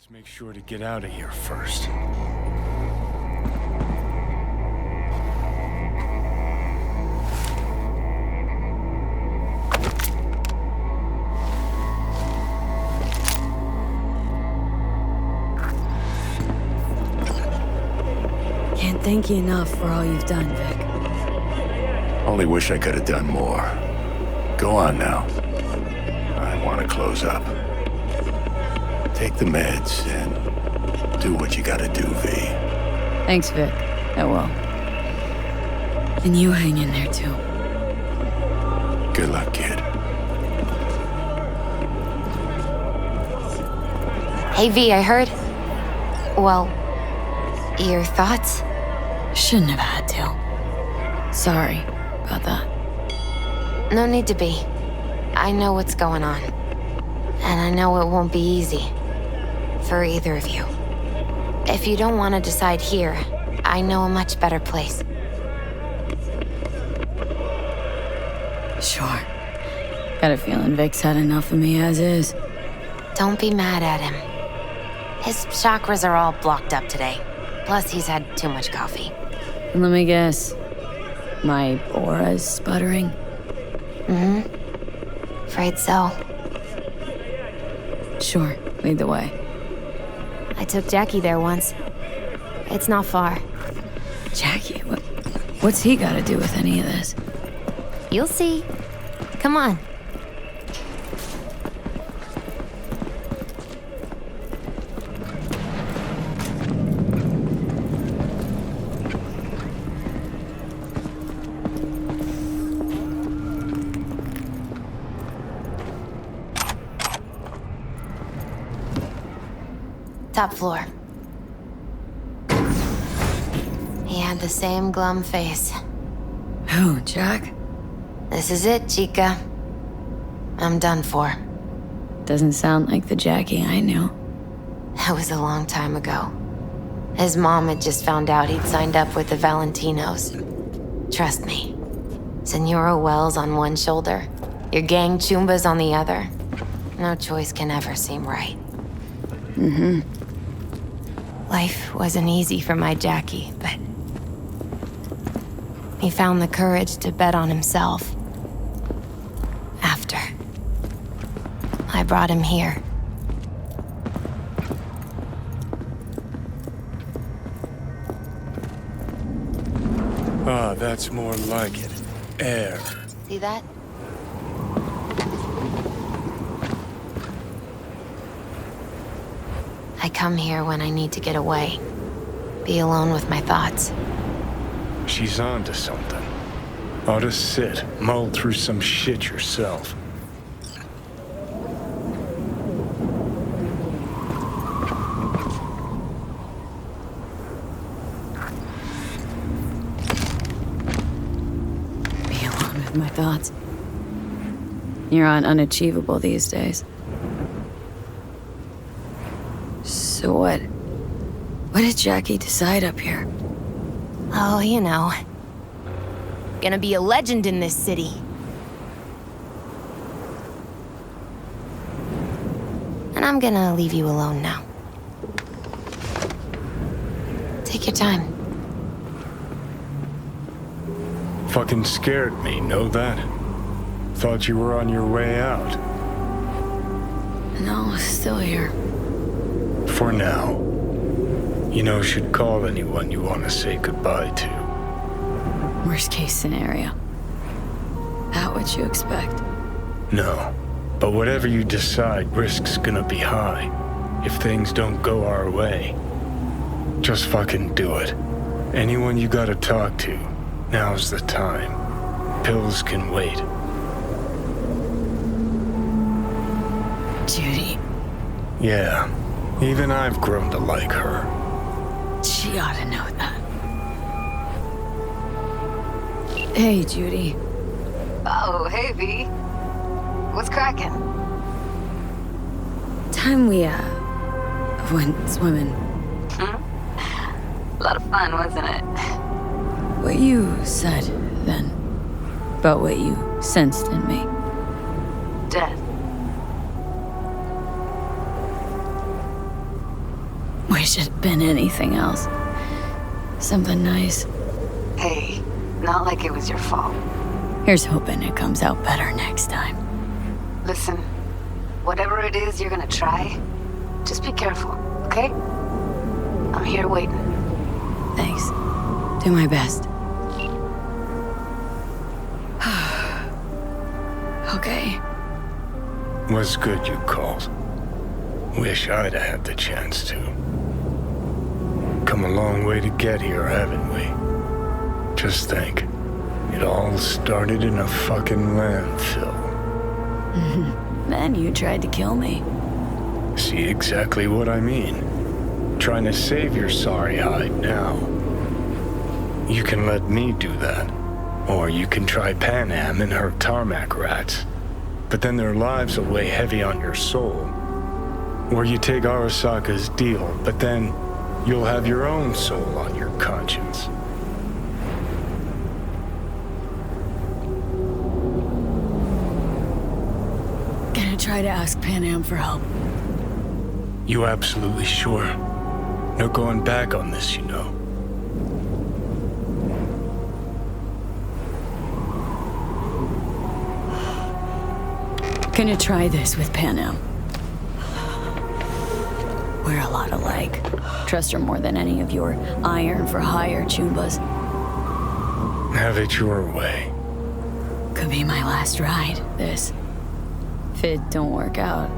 Let's make sure to get out of here first. Can't thank you enough for all you've done, Vic. Only wish I could have done more. Go on now. I want to close up. Take the meds and do what you gotta do, V. Thanks, Vic. I will. And you hang in there, too. Good luck, kid. Hey, V, I heard... Well, your thoughts? Shouldn't have had to. Sorry about that. No need to be. I know what's going on. And I know it won't be easy. For either of you. If you don't want to decide here, I know a much better place. Sure. Got a feeling Vic's had enough of me as is. Don't be mad at him. His chakras are all blocked up today. Plus, he's had too much coffee. Let me guess. My aura's sputtering? Mm-hmm. Afraid so. Sure. Lead the way. I took Jackie there once. It's not far. Jackie? What's he got to do with any of this? You'll see. Come on. Top floor. He had the same glum face. Who, Jack? This is it, Chica. I'm done for. Doesn't sound like the Jackie I knew. That was a long time ago. His mom had just found out he'd signed up with the Valentinos. Trust me. Senora Wells on one shoulder, your gang Chumbas on the other. No choice can ever seem right. Mm-hmm. Life wasn't easy for my Jackie, but he found the courage to bet on himself. After I brought him here. Ah, that's more like it. Air. See that? I come here when I need to get away. Be alone with my thoughts. She's on to something. Ought to sit, mull through some shit yourself. Be alone with my thoughts. You're on unachievable these days. So what? What did Jackie decide up here? Oh, you know. Gonna be a legend in this city. And I'm gonna leave you alone now. Take your time. Fucking scared me, know that? Thought you were on your way out. No, still here. For now. You know, should call anyone you want to say goodbye to. Worst case scenario. That what you expect? No. But whatever you decide, risk's gonna be high. If things don't go our way. Just fucking do it. Anyone you gotta talk to, now's the time. Pills can wait. Judy. Yeah. Even I've grown to like her. She ought to know that. Hey, Judy. Oh, hey, V. What's cracking? Time we, went swimming. A lot of fun, wasn't it? What you said, then. About what you sensed in me. Death. Wish it'd been anything else. Something nice. Hey, not like it was your fault. Here's hoping it comes out better next time. Listen, whatever it is you're gonna try, just be careful, okay? I'm here waiting. Thanks. Do my best. Okay. Was good you called. Wish I'd have had the chance to. Come a long way to get here, haven't we? Just think, it all started in a fucking landfill. Then you tried to kill me. See exactly what I mean? Trying to save your sorry hide now. You can let me do that. Or you can try Pan Am and her tarmac rats. But then their lives will weigh heavy on your soul. Or you take Arasaka's deal, but then you'll have your own soul on your conscience. Gonna try to ask Pan Am for help. You absolutely sure? No going back on this, you know. Gonna try this with Pan Am. We're a lot alike. Trust her more than any of your iron for hire Chumbas. Have it your way. Could be my last ride, this. If it don't work out.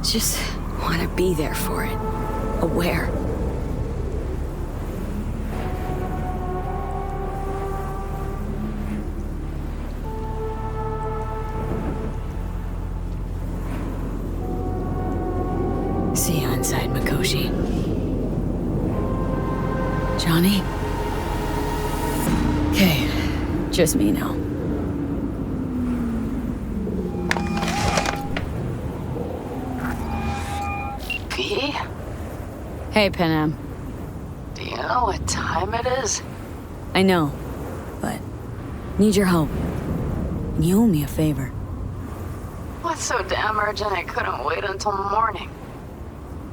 Just want to be there for it. Aware. See you inside, Mikoshi. Johnny? Okay, just me now. V? Hey, Pan Am. Do you know what time it is? I know, but need your help. And you owe me a favor. What's so damn urgent I couldn't wait until morning?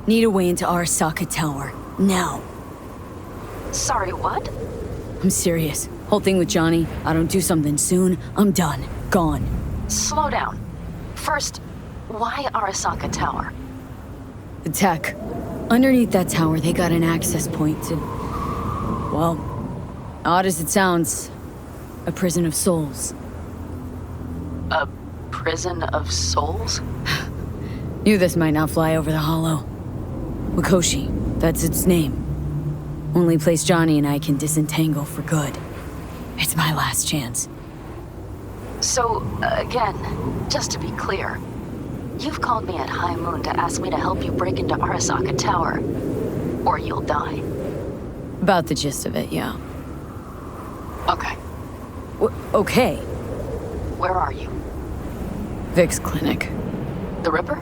Need a way into Arasaka Tower. Now. Sorry, what? I'm serious. Whole thing with Johnny, I don't do something soon, I'm done. Gone. Slow down. First, why Arasaka Tower? The tech. Underneath that tower, they got an access point to... well, odd as it sounds, a prison of souls. A prison of souls? Knew this might not fly over the hollow. Mikoshi, that's its name. Only place Johnny and I can disentangle for good. It's my last chance. So, again, just to be clear, you've called me at high moon to ask me to help you break into Arasaka Tower, or you'll die. About the gist of it, yeah. Okay, Okay. where are you? Vic's clinic. The Ripper?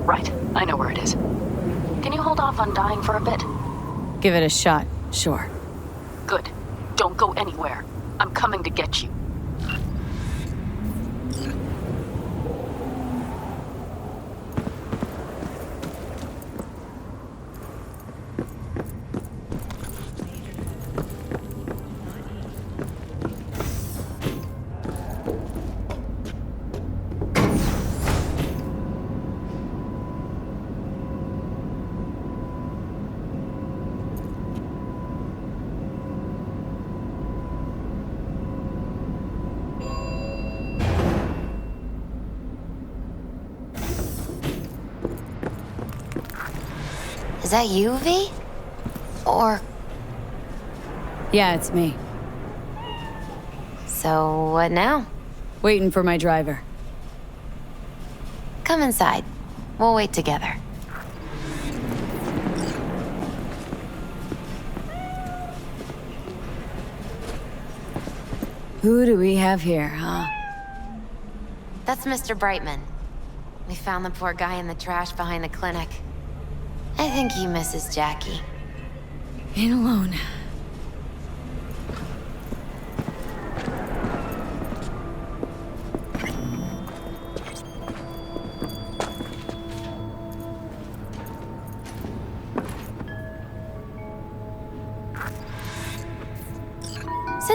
Right, I know where it is. Can you hold off on dying for a bit? Give it a shot, sure. Good. Don't go anywhere. I'm coming to get you. Is that you, V? Or... Yeah, it's me. so what now? Waiting for my driver. Come inside. We'll wait together. Who do we have here, huh? That's Mr. Brightman. We found the poor guy in the trash behind the clinic. I think he misses Jackie. Ain't alone.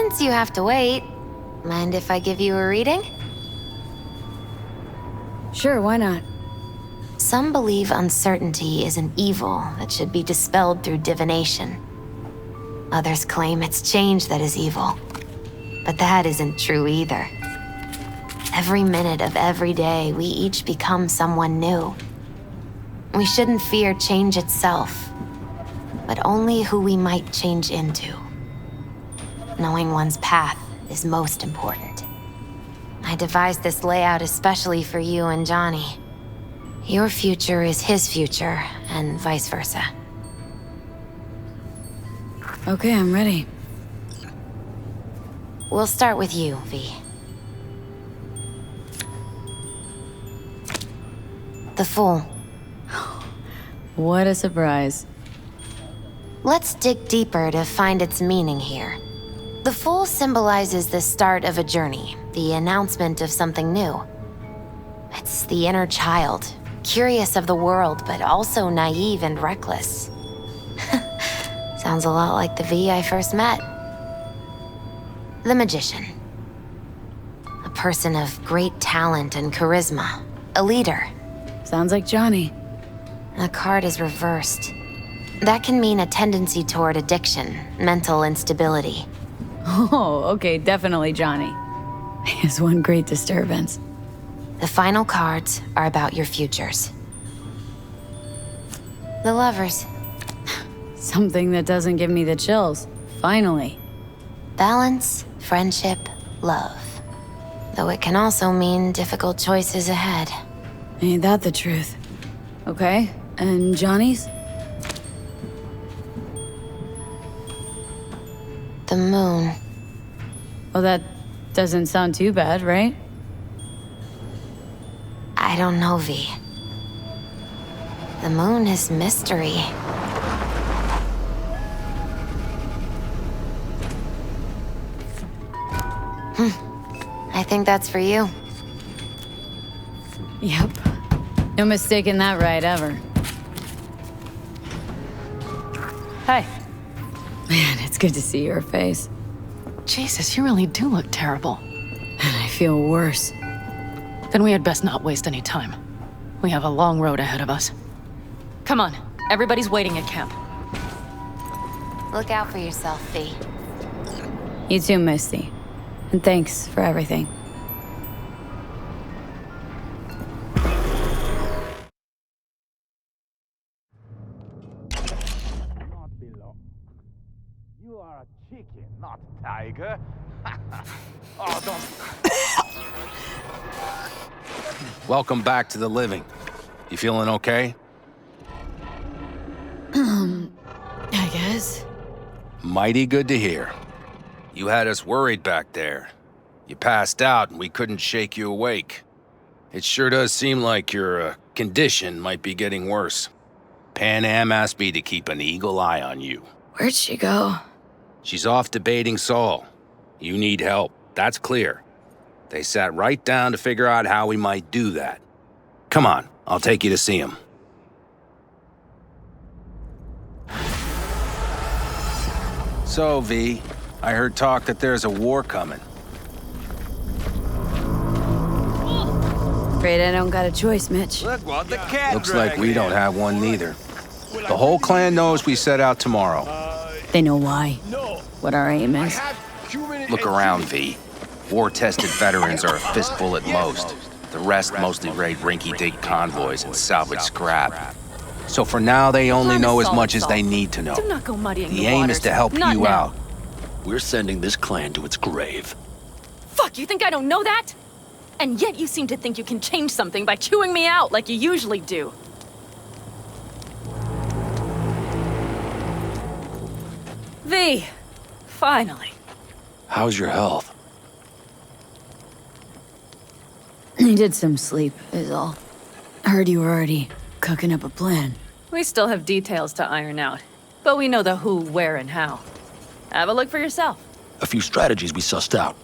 Since you have to wait, mind if I give you a reading? Sure, why not? Some believe uncertainty is an evil that should be dispelled through divination. Others claim it's change that is evil. But that isn't true either. Every minute of every day, we each become someone new. We shouldn't fear change itself, but only who we might change into. Knowing one's path is most important. I devised this layout especially for you and Johnny. Your future is his future, and vice versa. Okay, I'm ready. We'll start with you, V. The Fool. What a surprise. Let's dig deeper to find its meaning here. The Fool symbolizes the start of a journey, the announcement of something new. It's the inner child, curious of the world, but also naive and reckless. Sounds a lot like the V I first met. The Magician. A person of great talent and charisma. A leader. Sounds like Johnny. The card is reversed. That can mean a tendency toward addiction, mental instability. Oh, okay, definitely Johnny. He is one great disturbance. The final cards are about your futures. The Lovers. Something that doesn't give me the chills. Finally. Balance, friendship, love. Though it can also mean difficult choices ahead. Ain't that the truth? Okay, and Johnny's? The Moon. Well, that doesn't sound too bad, right? I don't know, V. The Moon is mystery. I think that's for you. Yep. No mistaking that right ever. Hi. Man, it's good to see your face. Jesus, you really do look terrible. And I feel worse. Then we had best not waste any time. We have a long road ahead of us. Come on, everybody's waiting at camp. Look out for yourself, V. You too, Misty. And thanks for everything. You are a chicken, not a tiger. Oh, don't. Welcome back to the living. You feeling okay? I guess. Mighty good to hear. You had us worried back there. You passed out and we couldn't shake you awake. It sure does seem like your condition might be getting worse. Pan Am asked me to keep an eagle eye on you. Where'd she go? She's off debating Saul. You need help, that's clear. They sat right down to figure out how we might do that. Come on, I'll take you to see him. So, V, I heard talk that there's a war coming. Afraid I don't got a choice, Mitch. Look what the cat Looks like we don't have one neither. The whole clan knows we set out tomorrow. They know why. What our aim is. Look around, V. War-tested veterans are a fistful at most. The rest mostly raid rinky-dink convoys and salvage scrap. So for now, they only know as much as they need to know. Do not go muddying The aim is to help Not you now. out. We're sending this clan to its grave. Fuck, you think I don't know that? And yet you seem to think you can change something by chewing me out like you usually do. V, finally. How's your health? Needed some sleep, is all. Heard you were already cooking up a plan. We still have details to iron out, but we know the who, where, and how. Have a look for yourself. A few strategies we sussed out,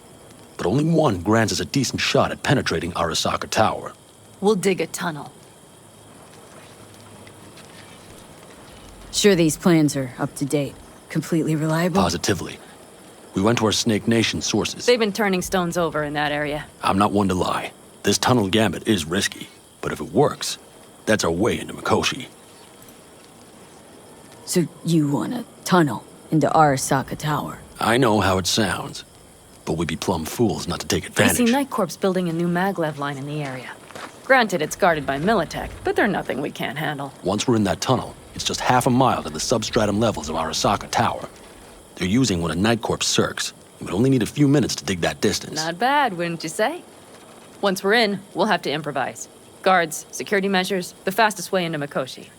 but only one grants us a decent shot at penetrating Arasaka Tower. We'll dig a tunnel. Sure these plans are up to date, completely reliable? Positively. We went to our Snake Nation sources. They've been turning stones over in that area. I'm not one to lie. This tunnel gambit is risky, but if it works, that's our way into Mikoshi. So you want a tunnel into Arasaka Tower? I know how it sounds, but we'd be plumb fools not to take I advantage. see Night Corp's building a new maglev line in the area. Granted, it's guarded by Militech, but they're nothing we can't handle. Once we're in that tunnel, it's just half a mile to the substratum levels of Arasaka Tower. They're using one of Night Corp's circs. It would only need a few minutes to dig that distance. Not bad, wouldn't you say? Once we're in, we'll have to improvise. Guards, security measures, the fastest way into Mikoshi.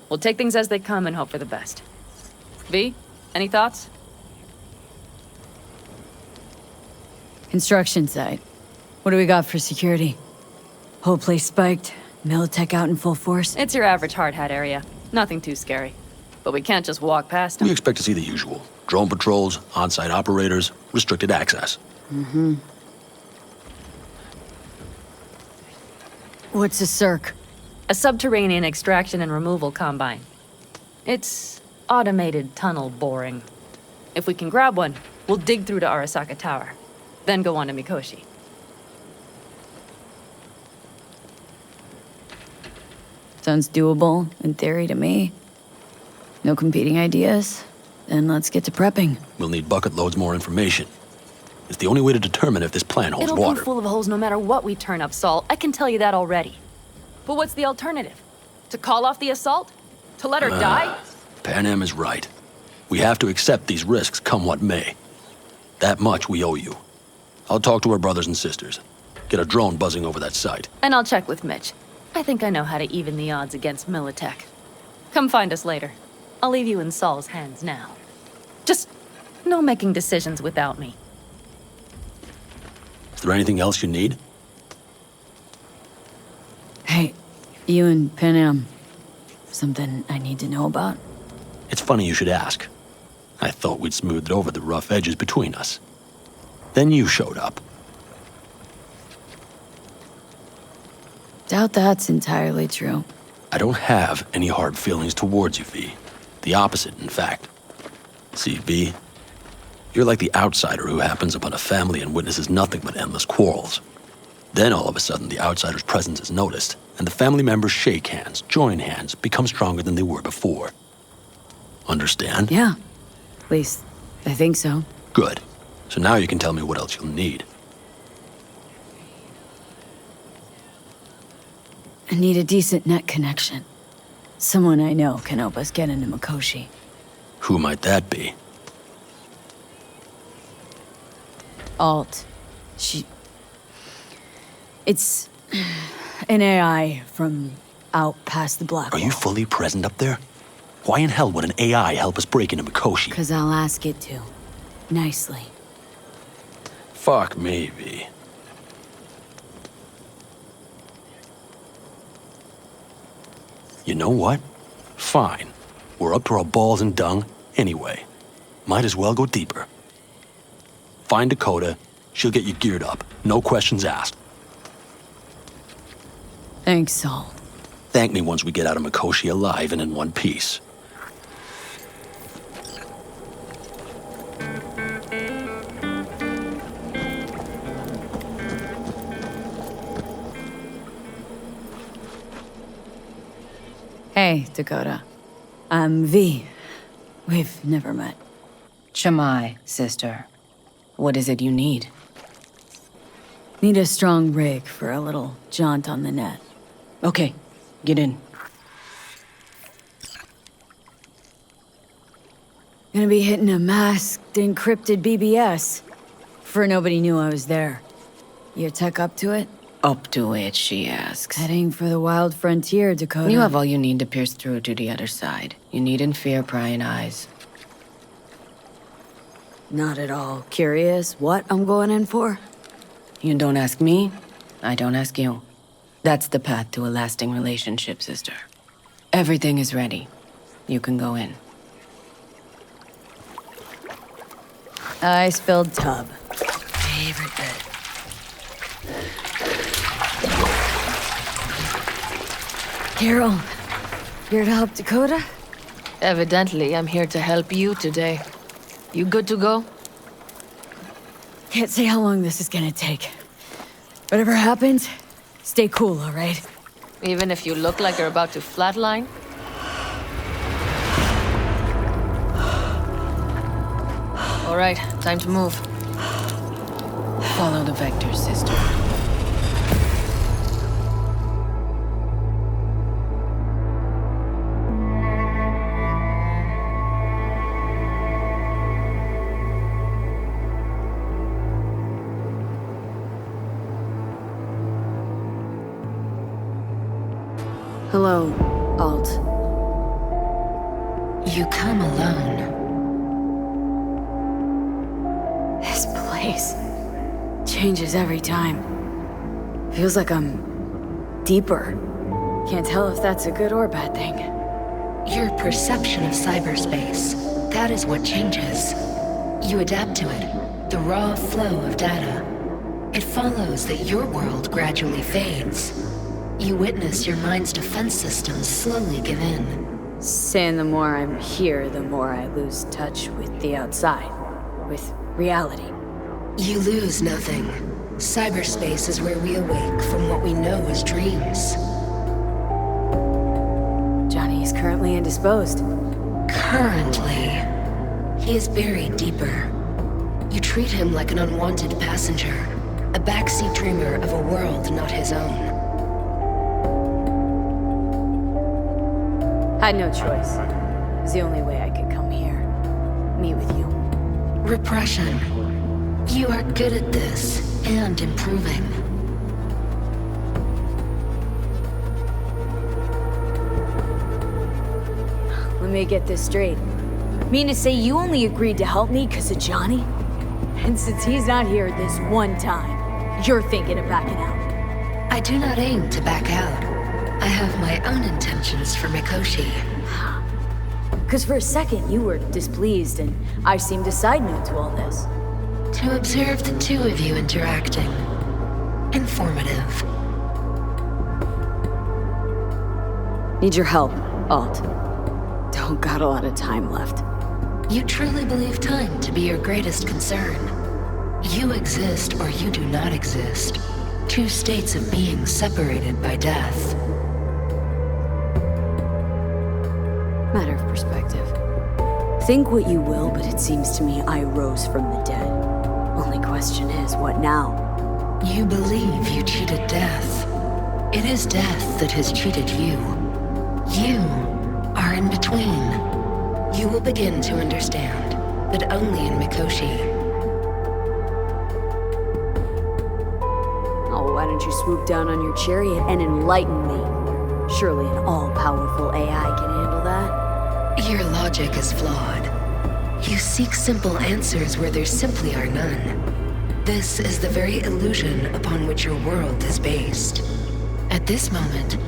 We'll take things as they come and hope for the best. V, any thoughts? Construction site. What do we got for security? Whole place spiked, Militech out in full force. It's your average hard hat area. Nothing too scary. But we can't just walk past them. We expect to see the usual. Drone patrols, on-site operators, restricted access. What's a circ? A subterranean extraction and removal combine. It's automated tunnel boring. If we can grab one, we'll dig through to Arasaka Tower, then go on to Mikoshi. Sounds doable, in theory, to me. No competing ideas? Then let's get to prepping. We'll need bucket loads more information. It's the only way to determine if this plan holds It'll water. be full of holes no matter what we turn up, Saul. I can tell you that already. But what's the alternative? To call off the assault? To let her die? Pan Am is right. We have to accept these risks come what may. That much we owe you. I'll talk to our brothers and sisters. Get a drone buzzing over that site. And I'll check with Mitch. I think I know how to even the odds against Militech. Come find us later. I'll leave you in Saul's hands now. Just no making decisions without me. Is there anything else you need? Hey, you and Pan Am. Something I need to know about? It's funny you should ask. I thought we'd smoothed over the rough edges between us. Then you showed up. Doubt that's entirely true. I don't have any hard feelings towards you, V. The opposite, in fact. See, V, you're like the outsider who happens upon a family and witnesses nothing but endless quarrels. Then all of a sudden the outsider's presence is noticed, and the family members shake hands, join hands, become stronger than they were before. Understand? Yeah. At least, I think so. Good. So now you can tell me what else you'll need. I need a decent net connection. Someone I know can help us get into Mikoshi. Who might that be? Alt. It's an AI from out past the Black Are Wall. you fully present up there? Why in hell would an AI help us break into Mikoshi? 'Cause I'll ask it to. Nicely. Fuck me, V. You know what? Fine. We're up to our balls in dung anyway. Might as well go deeper. Find Dakota. She'll get you geared up. No questions asked. Thanks, Saul. Thank me once we get out of Mikoshi alive and in one piece. Hey, Dakota. I'm V. We've never met. Shamai, sister. What is it you need? Need a strong rig for a little jaunt on the net. Okay, get in. Gonna be hitting a masked, encrypted BBS. For nobody knew I was there. Your tech up to it? Up to it, she asks. Heading for the wild frontier, Dakota. You have all you need to pierce through to the other side. You needn't fear prying eyes. Not at all curious what I'm going in for? You don't ask me, I don't ask you. That's the path to a lasting relationship, sister. Everything is ready. You can go in. Ice-filled tub. Favorite bit. Carol, here to help Dakota? Evidently, I'm here to help you today. You good to go? Can't say how long this is gonna take. Whatever happens, stay cool, all right? Even if you look like you're about to flatline? All right, time to move. Follow the vector, sister. Hello, Alt. You come alone. This place changes every time. Feels like I'm deeper. Can't tell if that's a good or bad thing. Your perception of cyberspace, that is what changes. You adapt to it, the raw flow of data. It follows that your world gradually fades. You witness your mind's defense systems slowly give in. Saying the more I'm here, the more I lose touch with the outside, with reality. You lose nothing. Cyberspace is where we awake from what we know as dreams. Johnny is currently indisposed. Currently, he is buried deeper. You treat him like an unwanted passenger, a backseat dreamer of a world not his own. Had no choice. It was the only way I could come here. Meet with you. Repression. You are good at this, and improving. Let me get this straight. Mean to say you only agreed to help me because of Johnny? And since he's not here this one time, you're thinking of backing out? I do not aim to back out. I have my own intentions for Mikoshi. Because for a second you were displeased and I seemed a side note to all this. To observe the two of you interacting. Informative. Need your help, Alt. Don't got a lot of time left. You truly believe time to be your greatest concern. You exist or you do not exist. Two states of being separated by death. Matter of perspective. Think what you will, but it seems to me I rose from the dead. Only question is, what now? You believe you cheated death. It is death that has cheated you. You are in between. You will begin to understand, but only in Mikoshi. Oh, why don't you swoop down on your chariot and enlighten me? Surely an all-powerful AI can handle that. Your logic is flawed. You seek simple answers where there simply are none. This is the very illusion upon which your world is based. At this moment,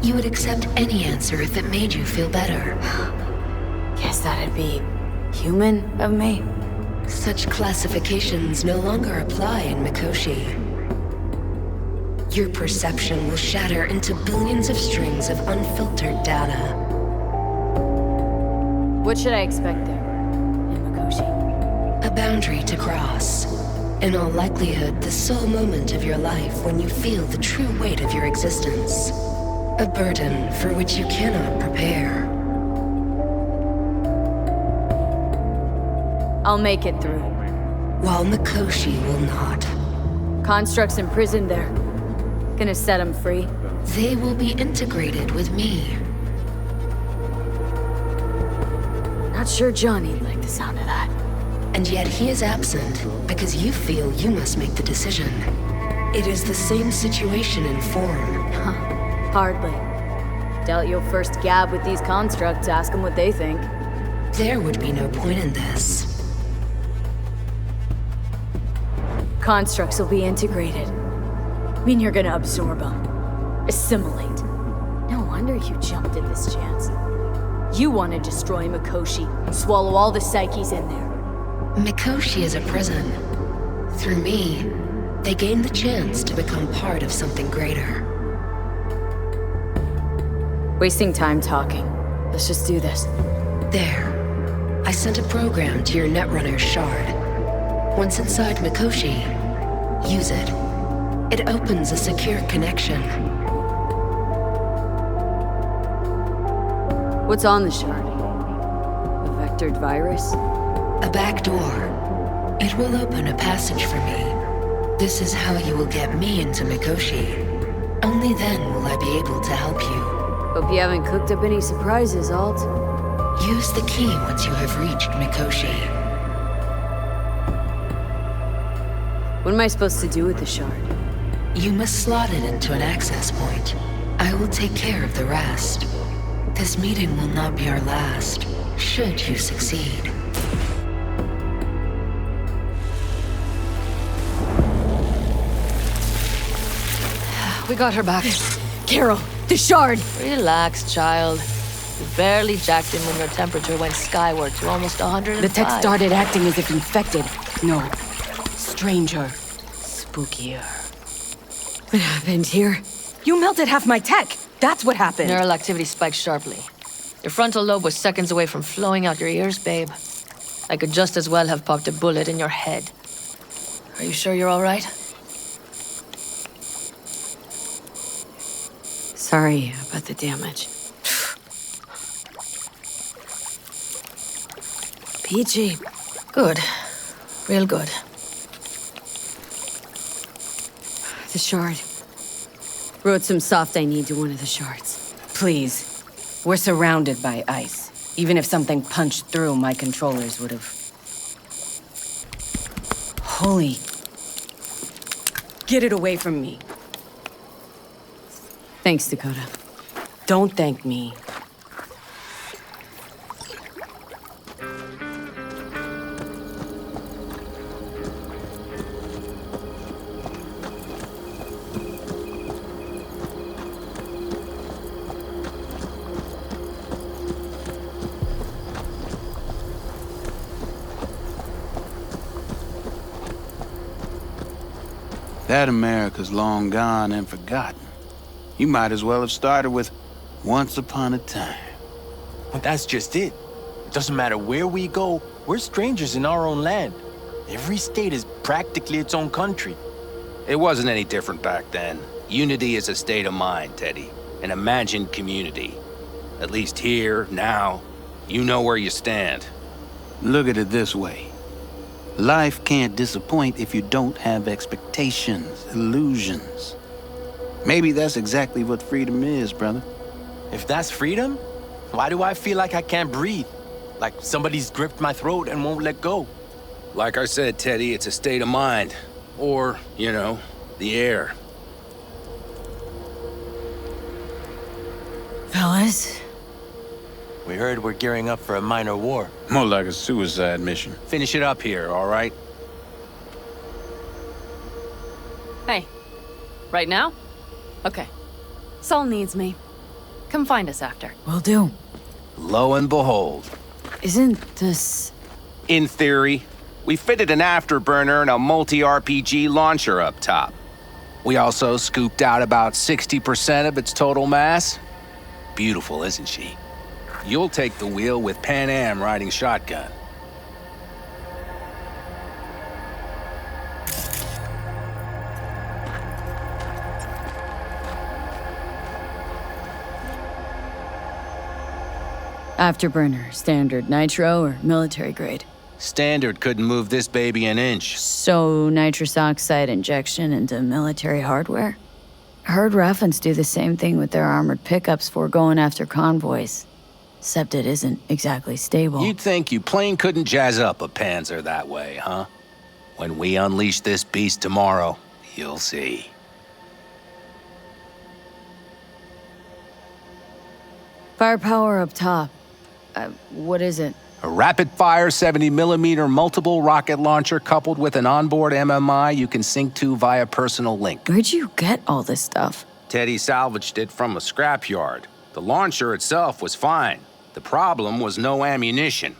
you would accept any answer if it made you feel better. Guess that'd be human of me. Such classifications no longer apply in Mikoshi. Your perception will shatter into billions of strings of unfiltered data. What should I expect there, in Mikoshi? A boundary to cross. In all likelihood, the sole moment of your life when you feel the true weight of your existence. A burden for which you cannot prepare. I'll make it through. While Mikoshi will not. Constructs imprisoned there. Gonna set them free. They will be integrated with me. Not sure Johnny'd like the sound of that. And yet he is absent because you feel you must make the decision. It is the same situation in form. Huh. Hardly. Doubt you'll first gab with these constructs, ask them what they think. There would be no point in this. Constructs will be integrated. Mean you're gonna absorb them. Assimilate. No wonder you jumped at this chance. You want to destroy Mikoshi, swallow all the psyches in there. Mikoshi is a prison. Through me, they gain the chance to become part of something greater. Wasting time talking. Let's just do this. There. I sent a program to your Netrunner's shard. Once inside Mikoshi, use it. It opens a secure connection. What's on the shard? A vectored virus? A back door. It will open a passage for me. This is how you will get me into Mikoshi. Only then will I be able to help you. Hope you haven't cooked up any surprises, Alt. Use the key once you have reached Mikoshi. What am I supposed to do with the shard? You must slot it into an access point. I will take care of the rest. This meeting will not be our last, should you succeed. We got her back. Carol, the shard! Relax, child. You barely jacked in when your temperature went skyward to almost 105. The tech started acting as if infected. No. Stranger. Spookier. What happened here? You melted half my tech! That's what happened! Neural activity spiked sharply. Your frontal lobe was seconds away from flowing out your ears, babe. I could just as well have popped a bullet in your head. Are you sure you're all right? Sorry about the damage. Peachy. Good. Real good. The shard. Wrote some soft I need to one of the shards. Please. We're surrounded by ice. Even if something punched through, my controllers would have... Holy... Get it away from me. Thanks, Dakota. Don't thank me. That America's long gone and forgotten. You might as well have started with Once Upon a Time. But that's just it. It doesn't matter where we go, we're strangers in our own land. Every state is practically its own country. It wasn't any different back then. Unity is a state of mind, Teddy. An imagined community. At least here, now, you know where you stand. Look at it this way. Life can't disappoint if you don't have expectations, illusions. Maybe that's exactly what freedom is, brother. If that's freedom, why do I feel like I can't breathe? Like somebody's gripped my throat and won't let go? Like I said, Teddy, it's a state of mind. Or, you know, the air. Fellas? We heard we're gearing up for a minor war. More like a suicide mission. Finish it up here, all right? Hey. Right now? Okay. Saul needs me. Come find us after. Will do. Lo and behold. Isn't this... In theory, we fitted an afterburner and a multi-RPG launcher up top. We also scooped out about 60% of its total mass. Beautiful, isn't she? You'll take the wheel with Pan Am riding shotgun. Afterburner, standard nitro, or military grade? Standard couldn't move this baby an inch. So, nitrous oxide injection into military hardware? Heard Raffens do the same thing with their armored pickups for going after convoys. Except it isn't exactly stable. You'd think you plain couldn't jazz up a Panzer that way, huh? When we unleash this beast tomorrow, you'll see. Firepower up top. What is it? A rapid-fire 70mm multiple rocket launcher coupled with an onboard MMI you can sync to via personal link. Where'd you get all this stuff? Teddy salvaged it from a scrapyard. The launcher itself was fine. The problem was no ammunition.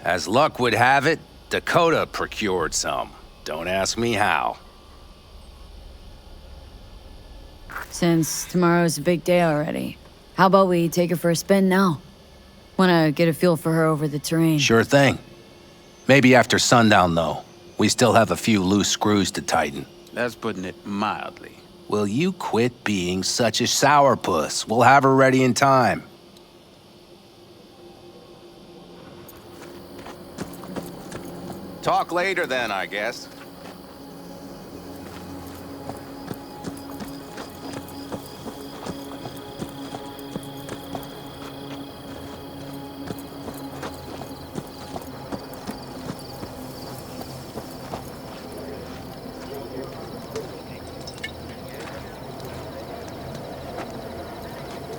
As luck would have it, Dakota procured some. Don't ask me how. Since tomorrow's a big day already, how about we take her for a spin now? Wanna get a feel for her over the terrain. Sure thing. Maybe after sundown, though, We still have a few loose screws to tighten. That's putting it mildly. Will you quit being such a sourpuss? We'll have her ready in time. Talk later then, I guess.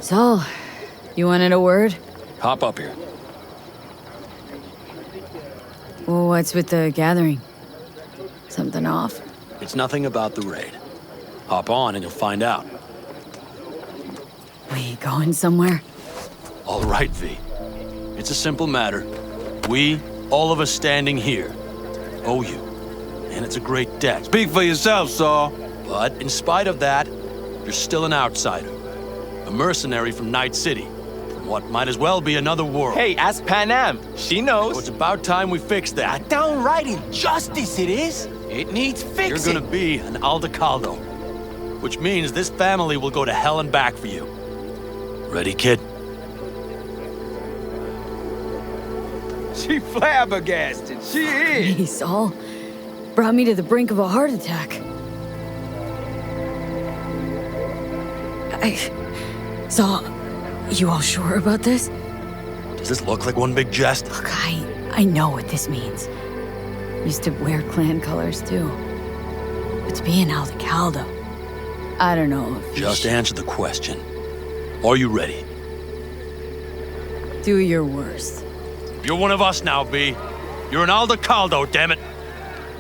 So, you wanted a word? Hop up here. Well, what's with the gathering? Something off? It's nothing about the raid. Hop on and you'll find out. We going somewhere? All right, V. It's a simple matter. We, all of us standing here, owe you. And it's a great debt. Speak for yourself, Saul. But in spite of that, you're still an outsider. A mercenary from Night City. From what might as well be another world. Hey, ask Panam. She knows. So it's about time we fix that. A downright injustice it is. It needs fixing. You're gonna be an Aldecaldo. Which means this family will go to hell and back for you. Ready, kid? She flabbergasted. She is. Hey, Saul. Brought me to the brink of a heart attack. Saul, you all sure about this? Does this look like one big jest? Look, I know what this means. Used to wear clan colors too. But to be an Aldecaldo, I don't know if Just answer the question. Are you ready? do your worst. You're one of us now, B. You're an Aldecaldo, damn it.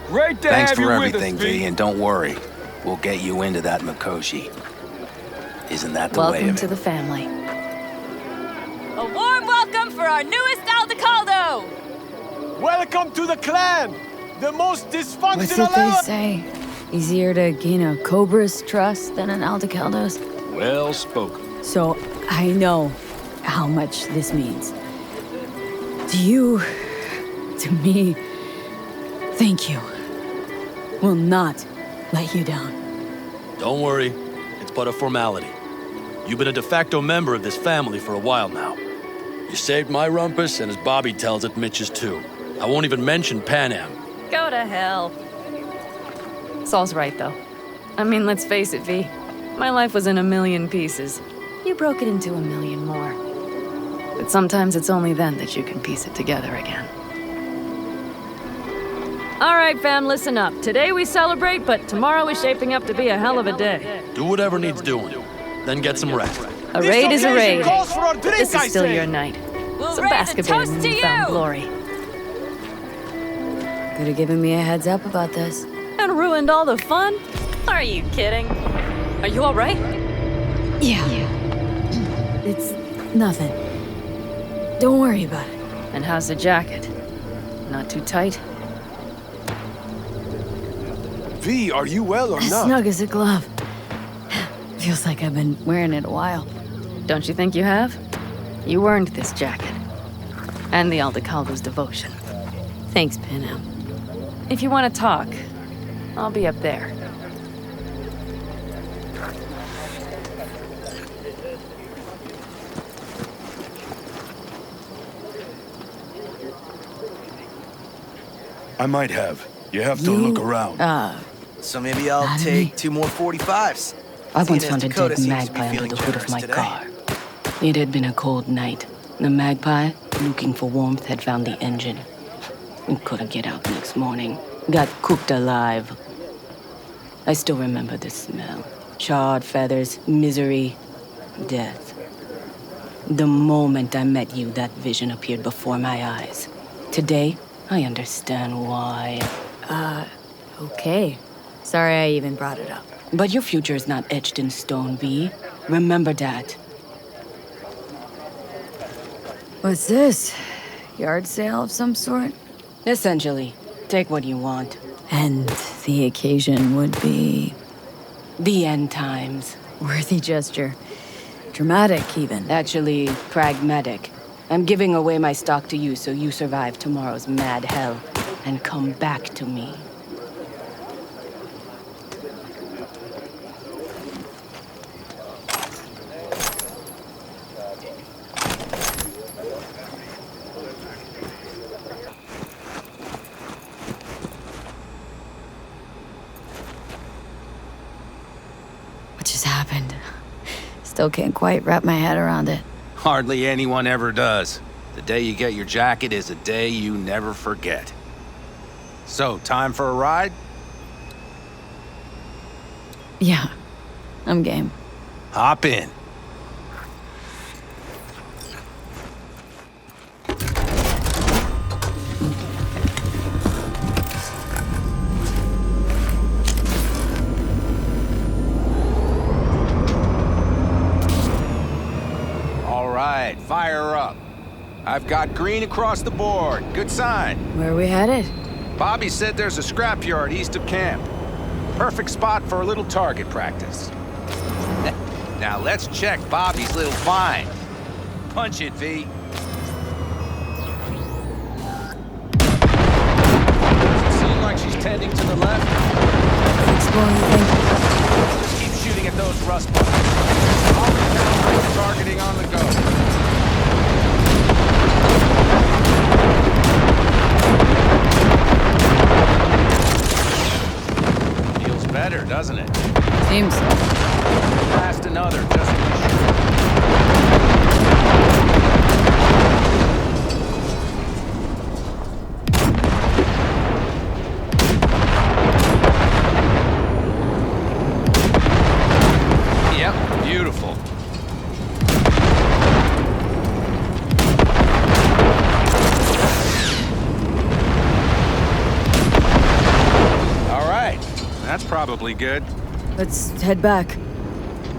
Great to Thanks have you for with everything, us, V, and don't worry. We'll get you into that Mikoshi. Isn't that the way Welcome of to it? the family. A warm welcome for our newest Aldecaldo! Welcome to the clan. The most What's dysfunctional it they ever. say? Easier to gain a Cobra's trust than an Aldecaldo's? Well spoken. So, I know how much this means. To you, to me, thank you. Will not let you down. Don't worry. It's but a formality. You've been a de facto member of this family for a while now. You saved my rumpus, and as Bobby tells it, Mitch's too. I won't even mention Panam. Go to hell. Saul's right, though. I mean, let's face it, V. My life was in a million pieces. You broke it into a million more. But sometimes it's only then that you can piece it together again. All right, fam, listen up. Today we celebrate, but tomorrow is shaping up to be a hell of a day. Do whatever needs doing. Then get some rest. A raid is a raid. Calls for a drink, This I is still say. your night. We'll So raise a bask a bit toast in to newfound you. glory. Could have given me a heads up about this. And ruined all the fun? Are you kidding? Are you all right? Yeah. It's nothing. Don't worry about it. And how's the jacket? Not too tight? V, are you well or As not? snug as a glove. Feels like I've been wearing it a while. Don't you think you have? You earned this jacket. And the Aldecaldo's devotion. Thanks, Panam. If you want to talk, I'll be up there. I might have. You have to look around. So maybe I'll Not take me. 2 more 45s. I Seeing once as found a Dakota dead seems to be magpie under feeling the hood of generous my today. car. It had been a cold night. The magpie, looking for warmth, had found the engine. And couldn't get out next morning. Got cooked alive. I still remember the smell. Charred feathers, misery, death. The moment I met you, that vision appeared before my eyes. Today, I understand why. Okay. Sorry I even brought it up. But your future is not etched in stone, V. Remember that. What's this? Yard sale of some sort? Essentially, take what you want. And the occasion would be... The end times. Worthy gesture. Dramatic, even. Actually, pragmatic. I'm giving away my stock to you so you survive tomorrow's mad hell and come back to me. Still can't quite wrap my head around it. Hardly anyone ever does. The day you get your jacket is a day you never forget. So, time for a ride? Yeah, I'm game. Hop in. All right, fire up. I've got green across the board. Good sign. Where are we headed? Bobby said there's a scrapyard east of camp. Perfect spot for a little target practice. Now let's check Bobby's little find. Punch it, V. Does it seem like she's tending to the left? Exploring the thing. Just keep shooting at those rust bugs. I'll recalibrate the targeting on the go. Feels better, doesn't it? Seems so. Blast another, just to be sure. Yep, beautiful. All right, that's probably good. Let's head back.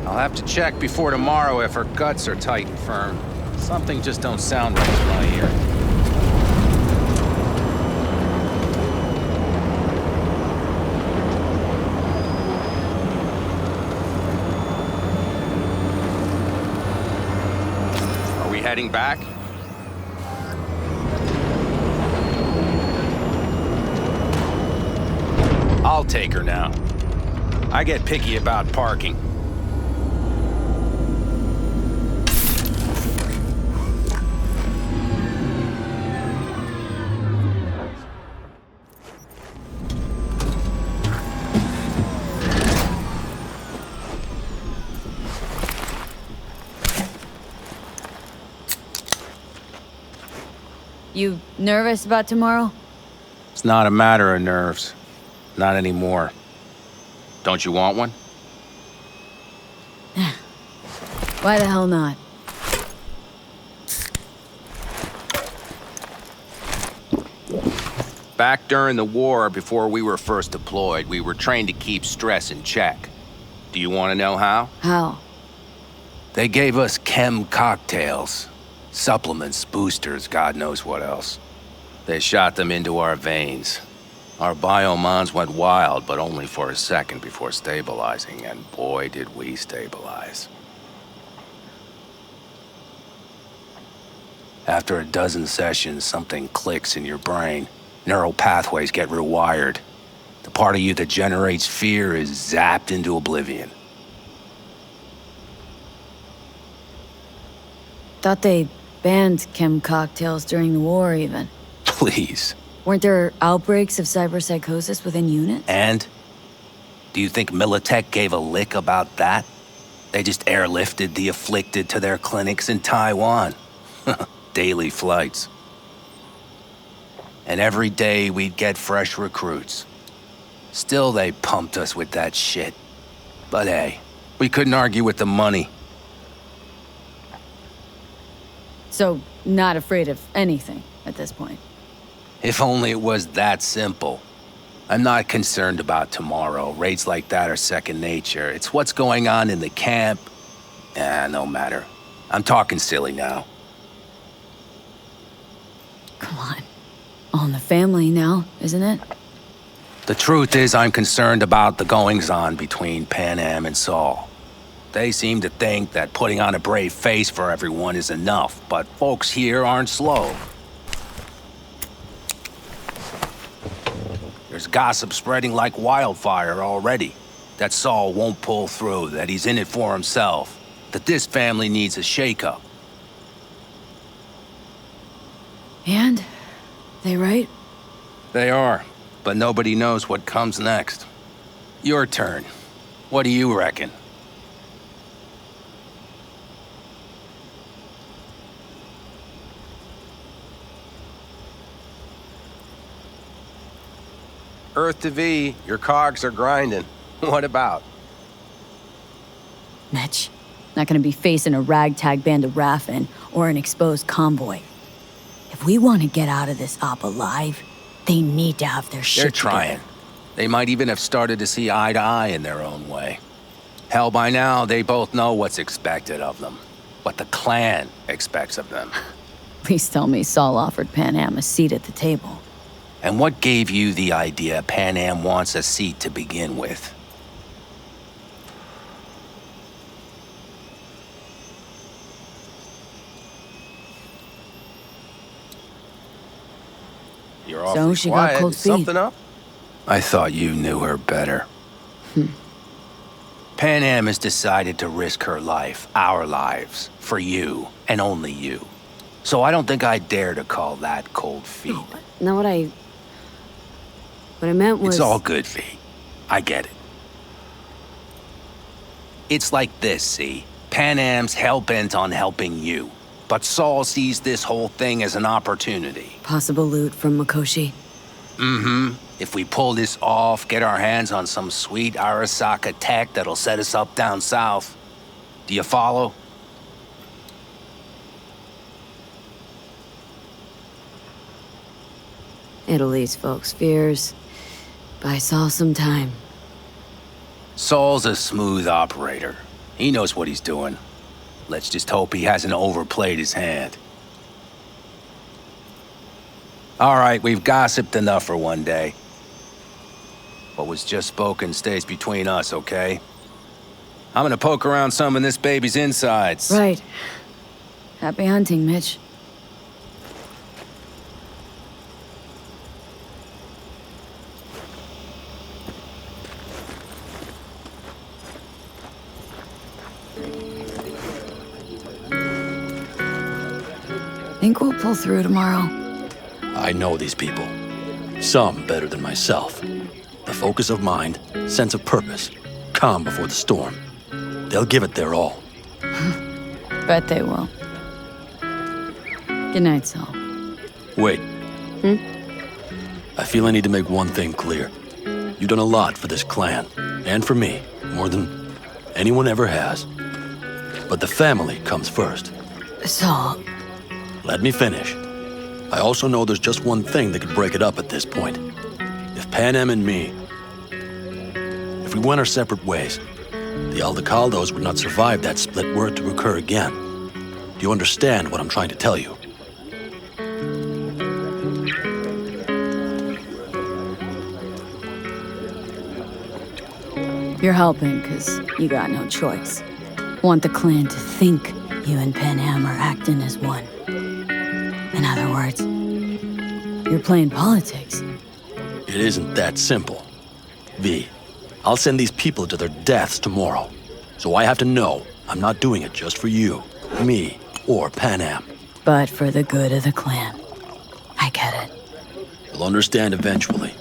I'll have to check before tomorrow if her guts are tight and firm. Something just don't sound right in my ear. Are we heading back? I'll take her now. I get picky about parking. You nervous about tomorrow? It's not a matter of nerves. Not anymore. Don't you want one? Why the hell not? Back during the war, before we were first deployed, we were trained to keep stress in check. Do you want to know how? How? They gave us chem cocktails. Supplements, boosters, God knows what else. They shot them into our veins. Our biomons went wild, but only for a second before stabilizing, and boy did we stabilize. After a dozen sessions, something clicks in your brain. Neural pathways get rewired. The part of you that generates fear is zapped into oblivion. Thought they banned chem cocktails during the war, even. Please. Weren't there outbreaks of cyberpsychosis within units? And? Do you think Militech gave a lick about that? They just airlifted the afflicted to their clinics in Taiwan. Daily flights. And every day we'd get fresh recruits. Still they pumped us with that shit. But hey, we couldn't argue with the money. So, not afraid of anything at this point. If only it was that simple. I'm not concerned about tomorrow. Raids like that are second nature. It's what's going on in the camp. No matter. I'm talking silly now. Come on. All in the family now, isn't it? The truth is I'm concerned about the goings-on between Pan Am and Saul. They seem to think that putting on a brave face for everyone is enough, but folks here aren't slow. There's gossip spreading like wildfire already. That Saul won't pull through, that he's in it for himself, that this family needs a shakeup. And? They right? They are, but nobody knows what comes next. Your turn. What do you reckon? Earth to V, your cogs are grinding. What about? Mitch, not gonna be facing a ragtag band of Raffin or an exposed convoy. If we want to get out of this op alive, they need to have their shit They're trying. together. They might even have started to see eye to eye in their own way. Hell, by now, they both know what's expected of them. What the clan expects of them. Please tell me Saul offered Pan Am a seat at the table. And what gave you the idea Pan Am wants a seat to begin with? You're awfully So she got quiet. cold Is feet. something up? I thought you knew her better. Pan Am has decided to risk her life, our lives, for you, and only you. So I don't think I dare to call that cold feet. No, what I meant was... It's all good, V. I get it. It's like this, see? Pan Am's hell-bent on helping you. But Saul sees this whole thing as an opportunity. Possible loot from Mikoshi. Mm-hmm. If we pull this off, get our hands on some sweet Arasaka tech that'll set us up down south. Do you follow? It'll ease folks' fears. Buy Saul some time. Saul's a smooth operator. He knows what he's doing. Let's just hope he hasn't overplayed his hand. All right, we've gossiped enough for one day. What was just spoken stays between us, okay? I'm gonna poke around some of this baby's insides. Right. Happy hunting, Mitch. Think we'll pull through tomorrow? I know these people. Some better than myself. The focus of mind, sense of purpose, calm before the storm. They'll give it their all. Bet they will. Good night, Saul. Wait. I feel I need to make one thing clear. You've done a lot for this clan, and for me, more than anyone ever has. But the family comes first. Saul. Let me finish. I also know there's just one thing that could break it up at this point. If Pan Am and me, if we went our separate ways, the Aldecaldos would not survive that split were it to occur again. Do you understand what I'm trying to tell you? You're helping, 'cause you got no choice. Want the clan to think you and Pan Am are acting as one. In other words, you're playing politics. It isn't that simple. V, I'll send these people to their deaths tomorrow. So I have to know I'm not doing it just for you, me, or Pan Am. But for the good of the clan. I get it. You'll understand eventually.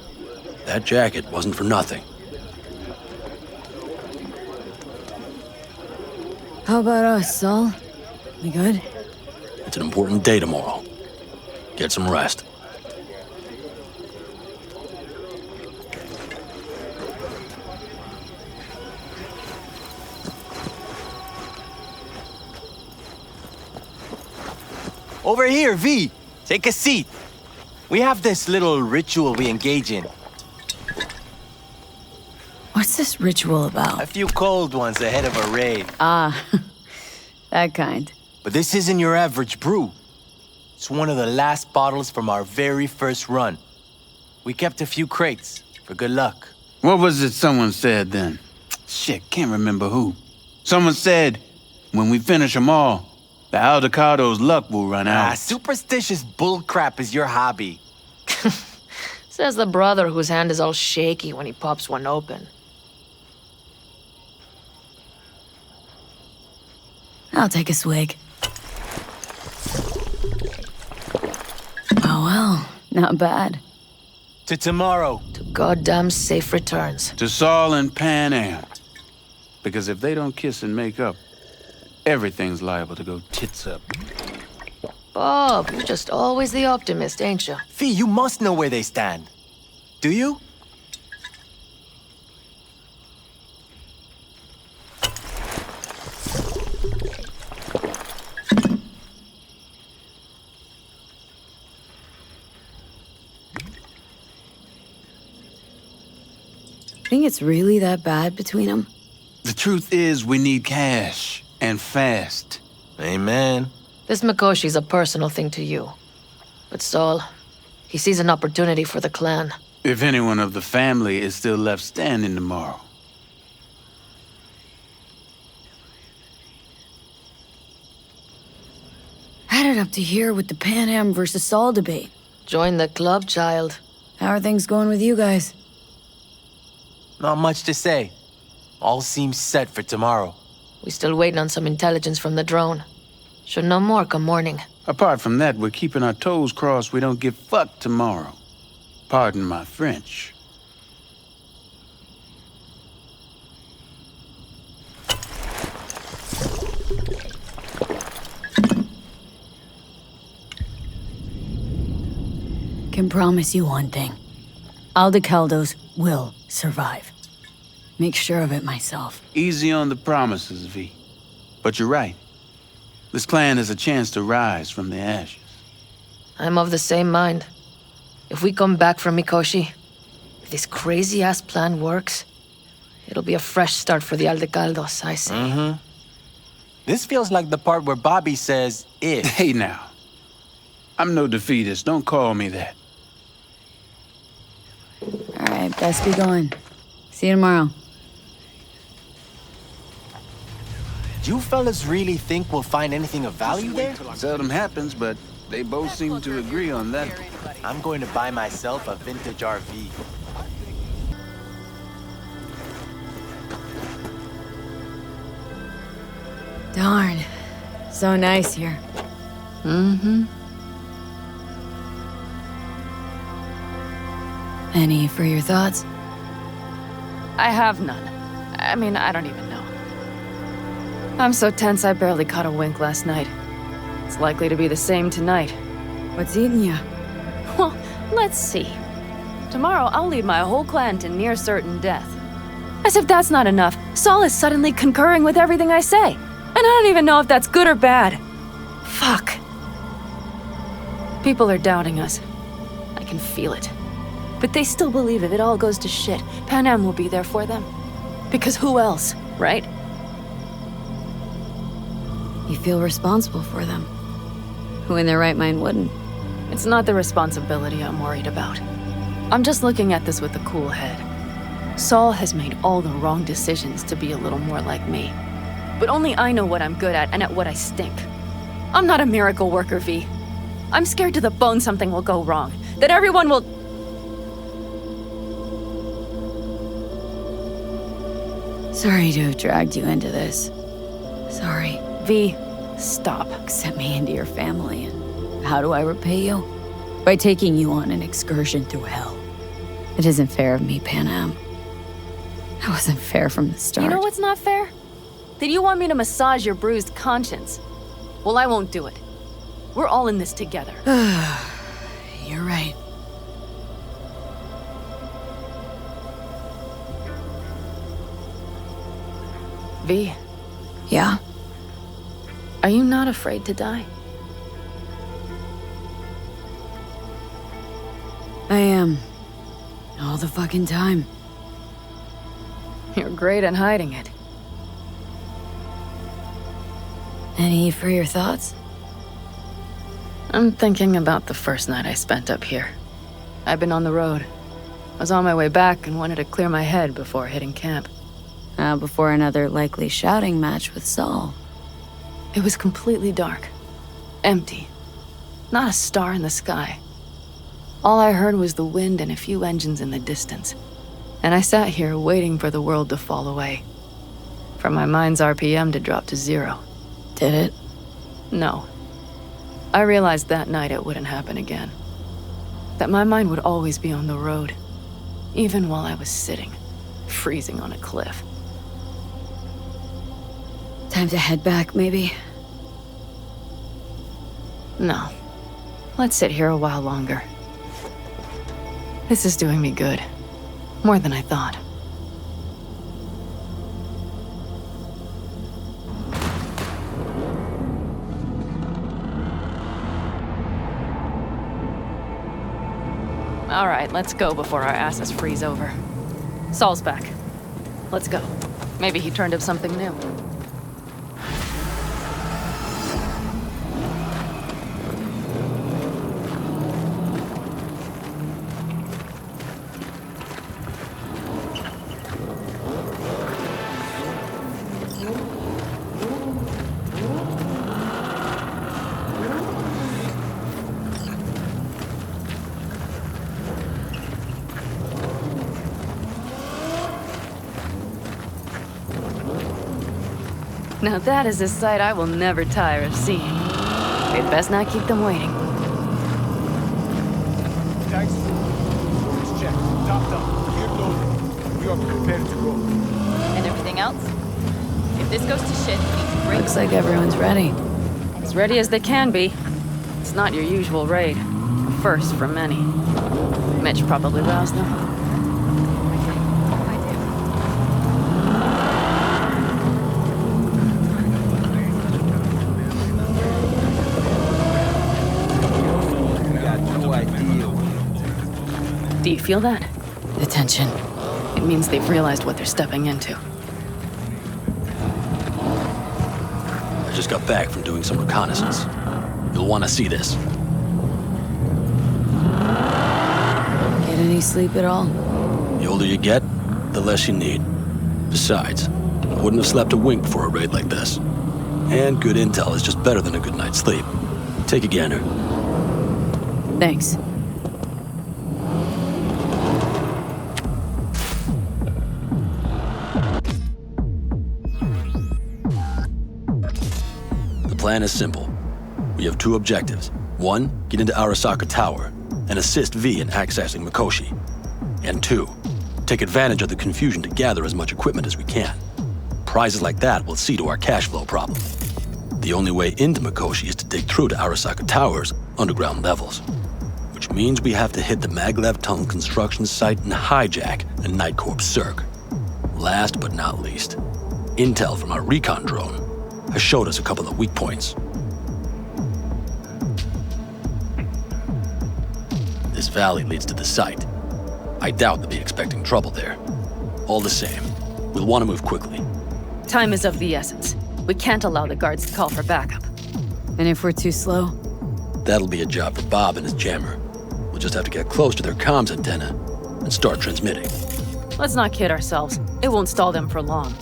That jacket wasn't for nothing. How about us, Saul? We good? It's an important day tomorrow. Get some rest. Over here, V. Take a seat. We have this little ritual we engage in. What's this ritual about? A few cold ones ahead of a raid. Ah, that kind. But this isn't your average brew. It's one of the last bottles from our very first run. We kept a few crates for good luck. What was it someone said then? Shit, can't remember who. Someone said, when we finish them all, the Aldecado's luck will run out. Superstitious bullcrap is your hobby. Says the brother whose hand is all shaky when he pops one open. I'll take a swig. Oh well, not bad. To tomorrow. To goddamn safe returns. To Saul and Pan Am. Because if they don't kiss and make up, everything's liable to go tits up. Bob, you're just always the optimist, ain't you? Fee, you must know where they stand. Do you? Think it's really that bad between them? The truth is, we need cash. And fast. Amen. This Mikoshi's a personal thing to you. But Saul, he sees an opportunity for the clan. If anyone of the family is still left standing tomorrow. Headed up to here with the Pan Am versus Saul debate. Join the club, child. How are things going with you guys? Not much to say. All seems set for tomorrow. We still waiting on some intelligence from the drone. Should know more come morning. Apart from that, we're keeping our toes crossed we don't get fucked tomorrow. Pardon my French. Can promise you one thing. Aldecaldos will survive. Make sure of it myself. Easy on the promises, V. But you're right. This clan has a chance to rise from the ashes. I'm of the same mind. If we come back from Mikoshi, if this crazy-ass plan works, it'll be a fresh start for the Aldecaldos, I say. Mm-hmm. This feels like the part where Bobby says, if. Hey now. I'm no defeatist, don't call me that. Alright, best be going. See you tomorrow. Do you fellas really think we'll find anything of value there? Seldom happens, but they both seem to agree on that. I'm going to buy myself a vintage RV. Darn. So nice here. Mm-hmm. Any for your thoughts? I have none. I mean, I don't even know. I'm so tense I barely caught a wink last night. It's likely to be the same tonight. What's eating ya? Well, let's see. Tomorrow I'll lead my whole clan to near certain death. As if that's not enough, Saul is suddenly concurring with everything I say. And I don't even know if that's good or bad. Fuck. People are doubting us. I can feel it. But they still believe if it all goes to shit, Pan Am will be there for them. Because who else, right? You feel responsible for them. Who in their right mind wouldn't? It's not the responsibility I'm worried about. I'm just looking at this with a cool head. Saul has made all the wrong decisions to be a little more like me. But only I know what I'm good at and at what I stink. I'm not a miracle worker, V. I'm scared to the bone something will go wrong. That everyone will... Sorry to have dragged you into this. Sorry. V, stop. Accept me into your family, and how do I repay you? By taking you on an excursion through hell. It isn't fair of me, Pan Am. That wasn't fair from the start. You know what's not fair? That you want me to massage your bruised conscience. Well, I won't do it. We're all in this together. You're right. V. Yeah? Are you not afraid to die? I am. All the fucking time. You're great at hiding it. Any for your thoughts? I'm thinking about the first night I spent up here. I've been on the road. I was on my way back and wanted to clear my head before hitting camp. Before another likely shouting match with Saul. It was completely dark. Empty. Not a star in the sky. All I heard was the wind and a few engines in the distance. And I sat here waiting for the world to fall away. For my mind's RPM to drop to 0. Did it? No. I realized that night it wouldn't happen again. That my mind would always be on the road. Even while I was sitting, freezing on a cliff. Time to head back, maybe? No. Let's sit here a while longer. This is doing me good. More than I thought. All right, let's go before our asses freeze over. Saul's back. Let's go. Maybe he turned up something new. Now that is a sight I will never tire of seeing. We'd best not keep them waiting. Thanks. Let's check. Topped up. Gear loaded. We are prepared to go. And everything else? If this goes to shit, we need to break. Looks like everyone's ready. As ready as they can be. It's not your usual raid. A first for many. Mitch probably roused them. Do you feel that? The tension. It means they've realized what they're stepping into. I just got back from doing some reconnaissance. You'll want to see this. Get any sleep at all? The older you get, the less you need. Besides, I wouldn't have slept a wink for a raid like this. And good intel is just better than a good night's sleep. Take a gander. Thanks. The plan is simple. We have two objectives. One, get into Arasaka Tower and assist V in accessing Mikoshi. And two, take advantage of the confusion to gather as much equipment as we can. Prizes like that will see to our cash flow problem. The only way into Mikoshi is to dig through to Arasaka Tower's underground levels, which means we have to hit the maglev tunnel construction site and hijack a Night Corps Circ. Last but not least, intel from our recon drone has showed us a couple of weak points. This valley leads to the site. I doubt they'll be expecting trouble there. All the same, we'll want to move quickly. Time is of the essence. We can't allow the guards to call for backup. And if we're too slow? That'll be a job for Bob and his jammer. We'll just have to get close to their comms antenna and start transmitting. Let's not kid ourselves. It won't stall them for long.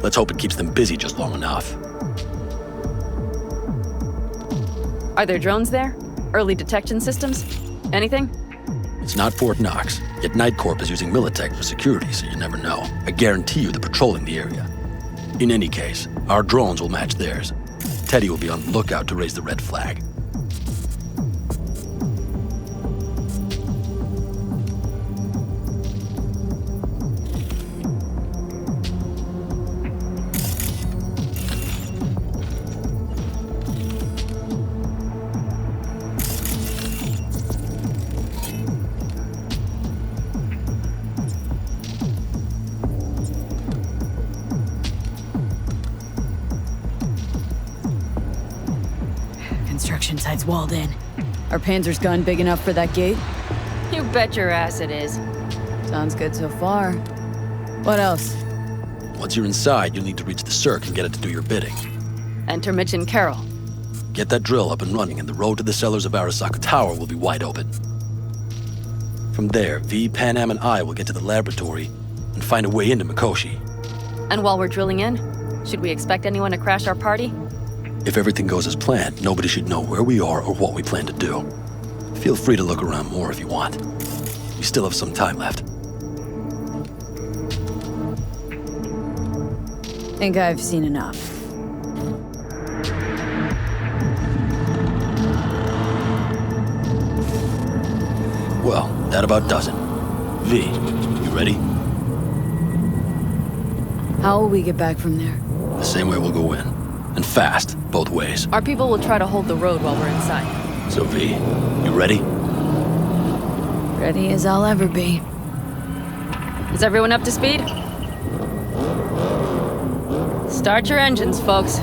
Let's hope it keeps them busy just long enough. Are there drones there? Early detection systems? Anything? It's not Fort Knox, yet Night Corp is using Militech for security, so you never know. I guarantee you they're patrolling the area. In any case, our drones will match theirs. Teddy will be on the lookout to raise the red flag. Construction site's walled in. Our Panzer's gun big enough for that gate? You bet your ass it is. Sounds good so far. What else? Once you're inside, you'll need to reach the Circ and get it to do your bidding. Enter Mitch and Carol. Get that drill up and running, and the road to the cellars of Arasaka Tower will be wide open. From there, V, Pan Am, and I will get to the laboratory and find a way into Mikoshi. And while we're drilling in, should we expect anyone to crash our party? If everything goes as planned, nobody should know where we are or what we plan to do. Feel free to look around more if you want. We still have some time left. Think I've seen enough. Well, that about does it. V, you ready? How will we get back from there? The same way we'll go in. And fast, both ways. Our people will try to hold the road while we're inside. So V, you ready? Ready as I'll ever be. Is everyone up to speed? Start your engines, folks.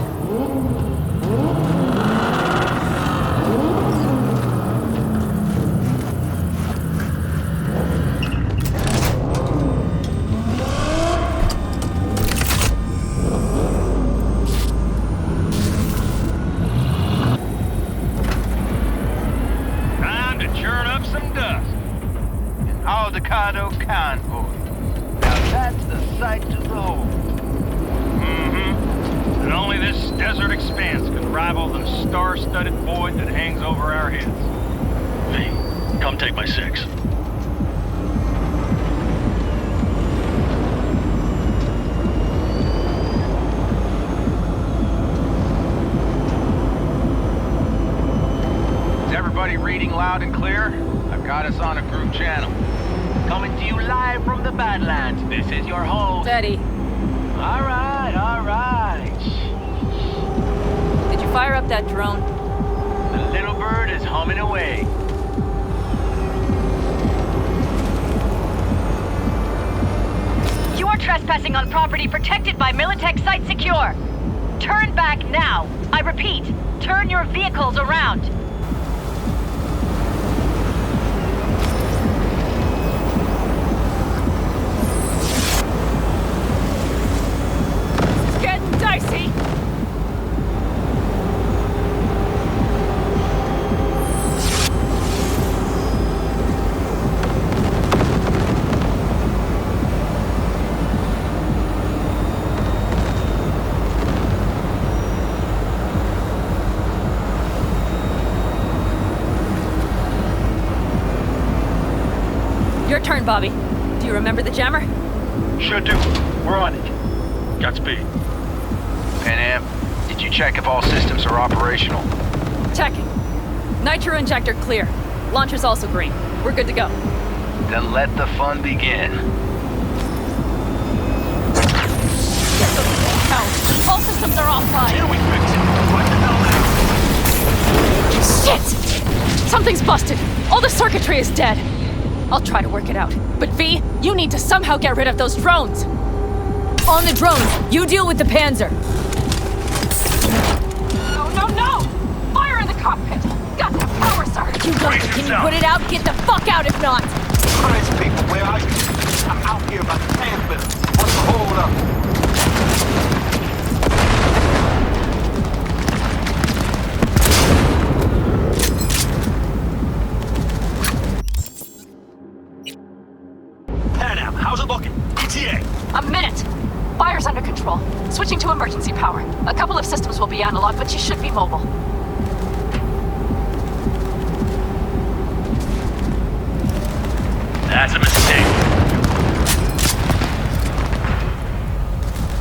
up some dust. An Aldecado convoy. Now that's a sight to behold. Mm-hmm. And only this desert expanse can rival the star-studded void that hangs over our heads. V, come take my 6. Everybody reading loud and clear? I've got us on a group channel. Coming to you live from the Badlands. This is your host. Teddy. All right, all right. Did you fire up that drone? The little bird is humming away. You are trespassing on property protected by Militech Site Secure. Turn back now. I repeat, turn your vehicles around. Dicey! Your turn, Bobby. Do you remember the jammer? Sure do. We're on it. Godspeed. Pan Am, did you check if all systems are operational? Checking. Nitro injector clear. Launcher's also green. We're good to go. Then let the fun begin. Count. All systems are offline. Here we fix it. What the hell next? Shit! Something's busted. All the circuitry is dead. I'll try to work it out. But V, you need to somehow get rid of those drones. On the drones, you deal with the Panzer. No! Fire in the cockpit! Got that power surge! You got it. Can you put it out? Get the fuck out if not! Christ, people, where are you? I'm out here about 10 minutes. What's the hold up? Pan Am, how's it looking? ETA! A minute! Fire's under control. Switching to emergency power. A couple of systems will be analog, but you should be mobile. That's a mistake.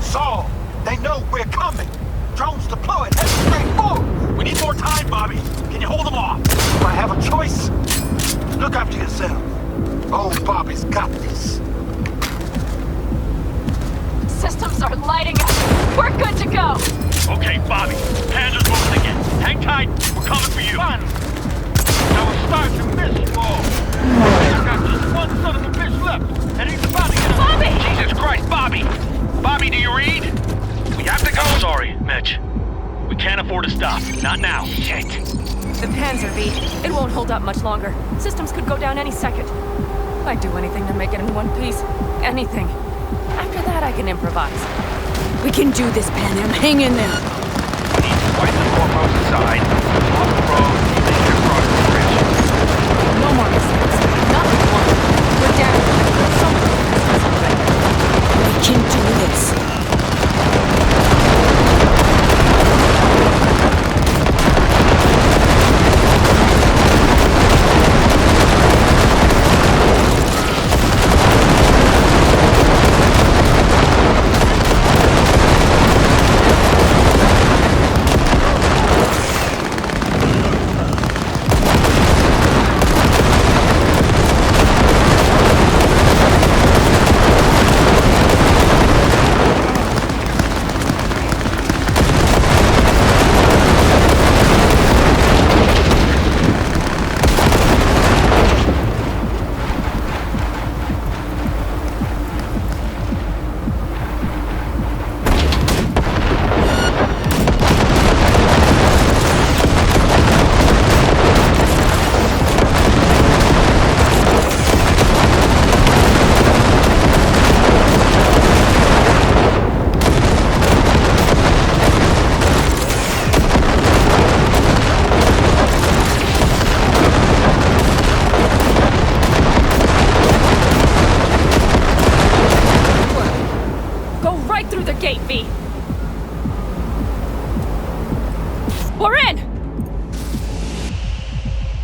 Saul, they know we're coming. Drones deployed, head straight forward. We need more time, Bobby. Can you hold them off? Do I have a choice? Look after yourself. Old Bobby's got this. Systems are lighting up. We're good to go. Okay, Bobby. Panzer's moving again. Hang tight. We're coming for you. Fun! Now we're starting to miss ball. I got just one son of a bitch left, and he's about to get Bobby! Jesus Christ, Bobby! Bobby, do you read? We have to go. I'm sorry, Mitch. We can't afford to stop. Not now. Shit. The Panzer, V. It won't hold up much longer. Systems could go down any second. I'd do anything to make it in one piece. Anything. After that, I can improvise. We can do this, Pan Am. Hang in there. We need to wipe the foremost aside, off the road, and then across the bridge. No more mistakes. Not one. We're down. So We can do this.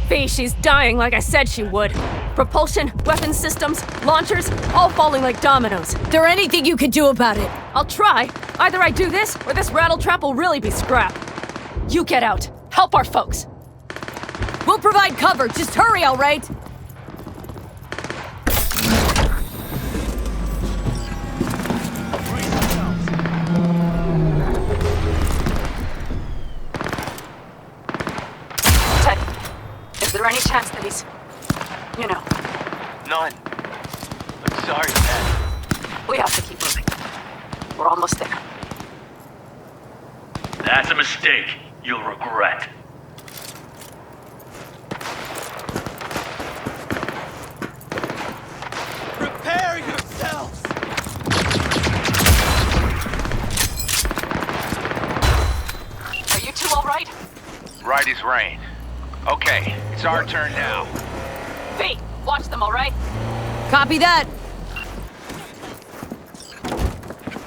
V, she's dying like I said she would. Propulsion, weapon systems, launchers, all falling like dominoes. Is there anything you can do about it? I'll try. Either I do this, or this rattletrap will really be scrap. You get out. Help our folks. We'll provide cover. Just hurry, all right? Ted, is there any chance that he's... you know... None. I'm sorry, Ted. We have to keep moving. We're almost there. That's a mistake you'll regret. Prepare yourselves! Are you two all right? Right as rain. Okay, it's our turn now. V, watch them, all right? Copy that.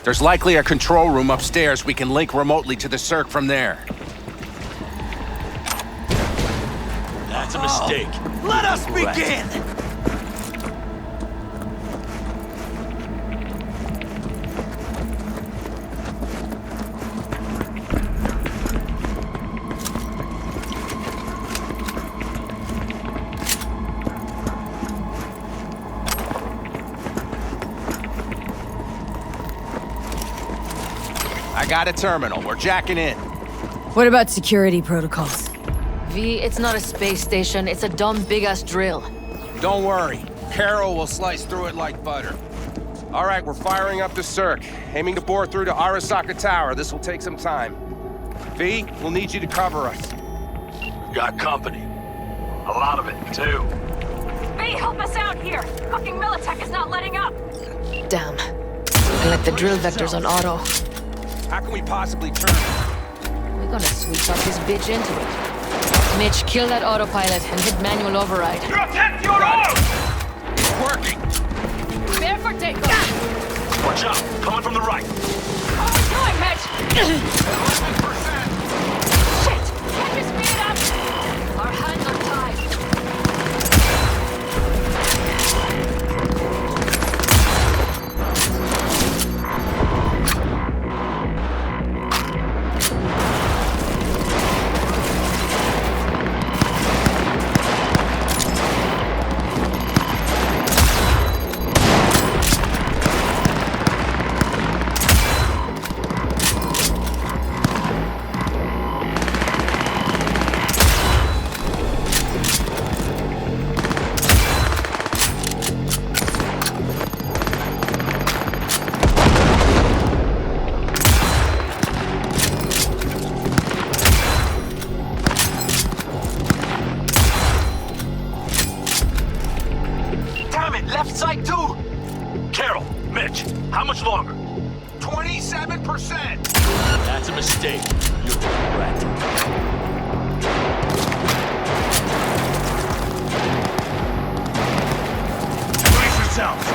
There's likely a control room upstairs. We can link remotely to the circ from there. That's a mistake. Let us begin! I got a terminal. We're jacking in. What about security protocols? V, it's not a space station. It's a dumb big-ass drill. Don't worry. Carol will slice through it like butter. All right, we're firing up the circ. Aiming to bore through to Arasaka Tower. This will take some time. V, we'll need you to cover us. Got company. A lot of it, too. V, help us out here! Fucking Militech is not letting up! Damn. I like the drill vectors on auto. How can we possibly turn? We're gonna sweep up this bitch into it. Mitch, kill that autopilot and hit manual override. Protect your own! It's working! Prepare for takeoff! Watch out! Coming from the right! How are we doing, Mitch? 11%! Shit! Can't you speed it up? Our hands are tied. Left side too! Carol, Mitch, how much longer? 27%! That's a mistake. You'll regret. Brace yourselves!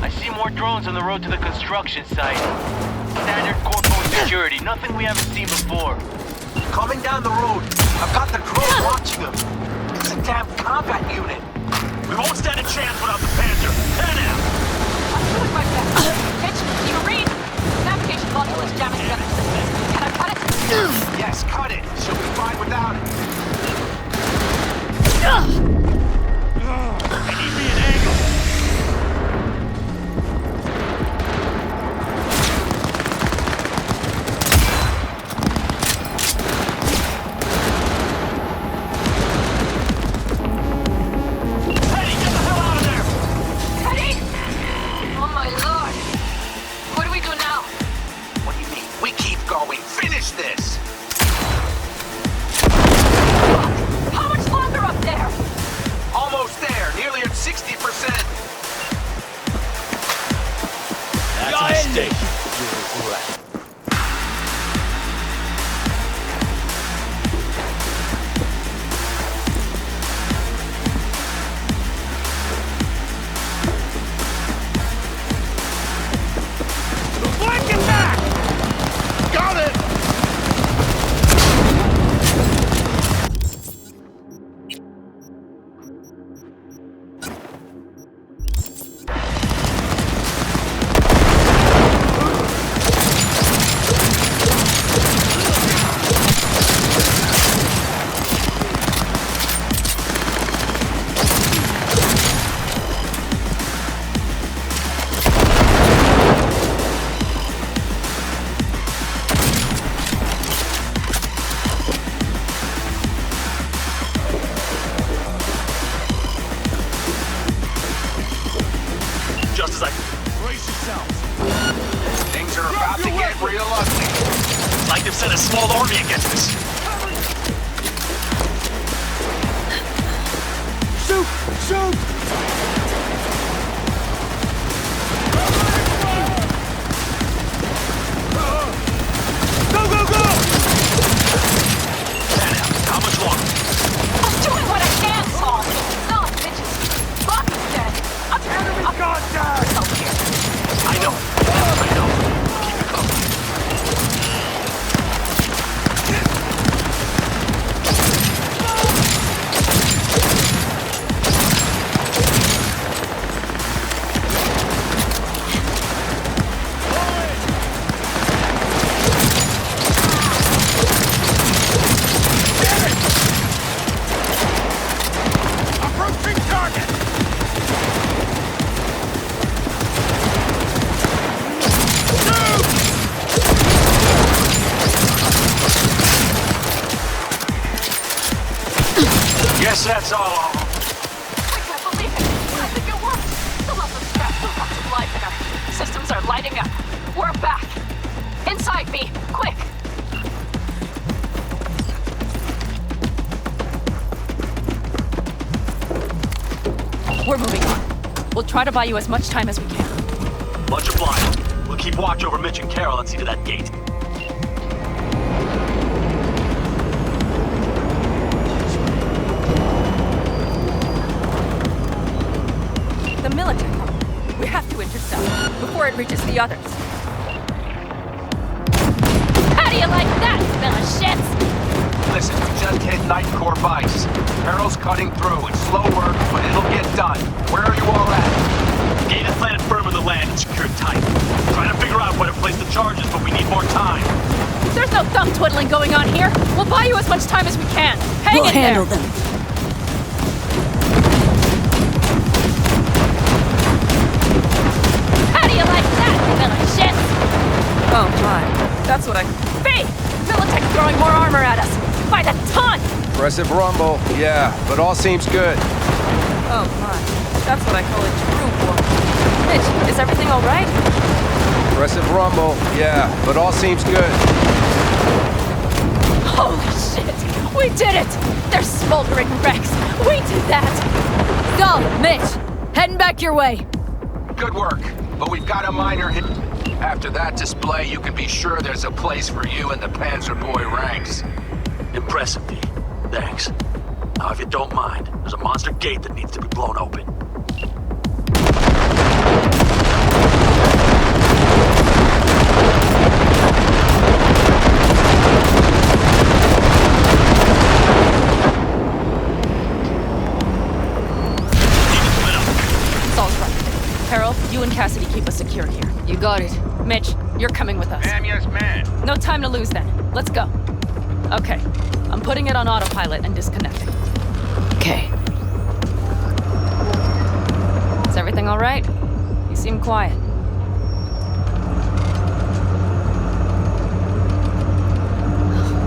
I see more drones on the road to the construction site. Standard corpo security, nothing we haven't seen before. Coming down the road. I've got the drone watching them. It's a damn combat unit. We won't stand a chance without the Panzer. Turn out! I'm doing my best. Mitch, you read? Navigation module is jamming together. Can I cut it? Yes, cut it. She'll be fine without it. I need me an angle. led a small army against us. Shoot! Shoot! Go, go, go! How much longer? I'm doing what I can, Saul. No, bitches. Fuck is dead. I'm enemy contact! I know. Keep it coming. Approaching target! Guess that's all. I can't believe it. I think it worked. The love of stress still got some life in her. Systems are lighting up. We're back. Inside me, quick. We're moving on. We'll try to buy you as much time as we can. Much obliged. We'll keep watch over Mitch and Carol and see to that gate. The military. We have to intercept before it reaches the others. How do you like that, smell of shits? Listen, we just hit Night Core Vice. Carol's cutting through. It's slow work, but it'll get done. Where are you all at? Gate is planted firm in the land and secured tight. Trying to figure out where to place the charges, but we need more time. There's no thumb twiddling going on here. We'll buy you as much time as we can. Hang We'll in there. handle them. How do you like that, smell of shits? Oh my. That's what I... Fee! Militech throwing more armor at us. By the ton! Impressive rumble. Yeah, but all seems good. Oh my. That's what I call a true war. Mitch, is everything all right? Impressive rumble. Yeah, but all seems good. Holy shit! We did it! They're smoldering wrecks. We did that! Go, Mitch! Heading back your way. Good work, but we've got a minor hit. After that display, you can be sure there's a place for you in the Panzer Boy ranks. Impressive, V. Thanks. Now, if you don't mind, there's a monster gate that needs to be blown open. Saul's right. Carol, you and Cassidy keep us secure here. You got it. Mitch, you're coming with us. Ma'am, yes, ma'am. No time to lose then. Let's go. Okay. I'm putting it on autopilot and disconnecting. Okay. Is everything all right? You seem quiet.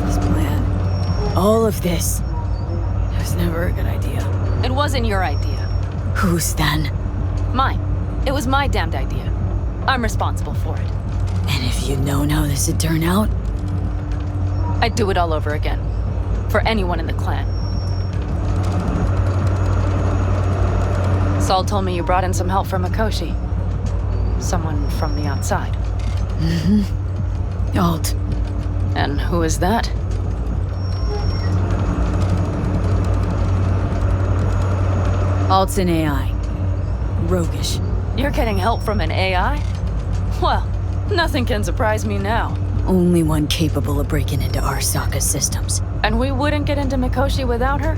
This plan. All of this. It was never a good idea. It wasn't your idea. Whose then? Mine. It was my damned idea. I'm responsible for it. And if you'd known how this would turn out? I'd do it all over again. For anyone in the clan. Saul told me you brought in some help from Mikoshi. Someone from the outside. Mm-hmm. Alt. And who is that? Alt's an AI. Roguish. You're getting help from an AI? Well, nothing can surprise me now. Only one capable of breaking into Arasaka's systems. And we wouldn't get into Mikoshi without her?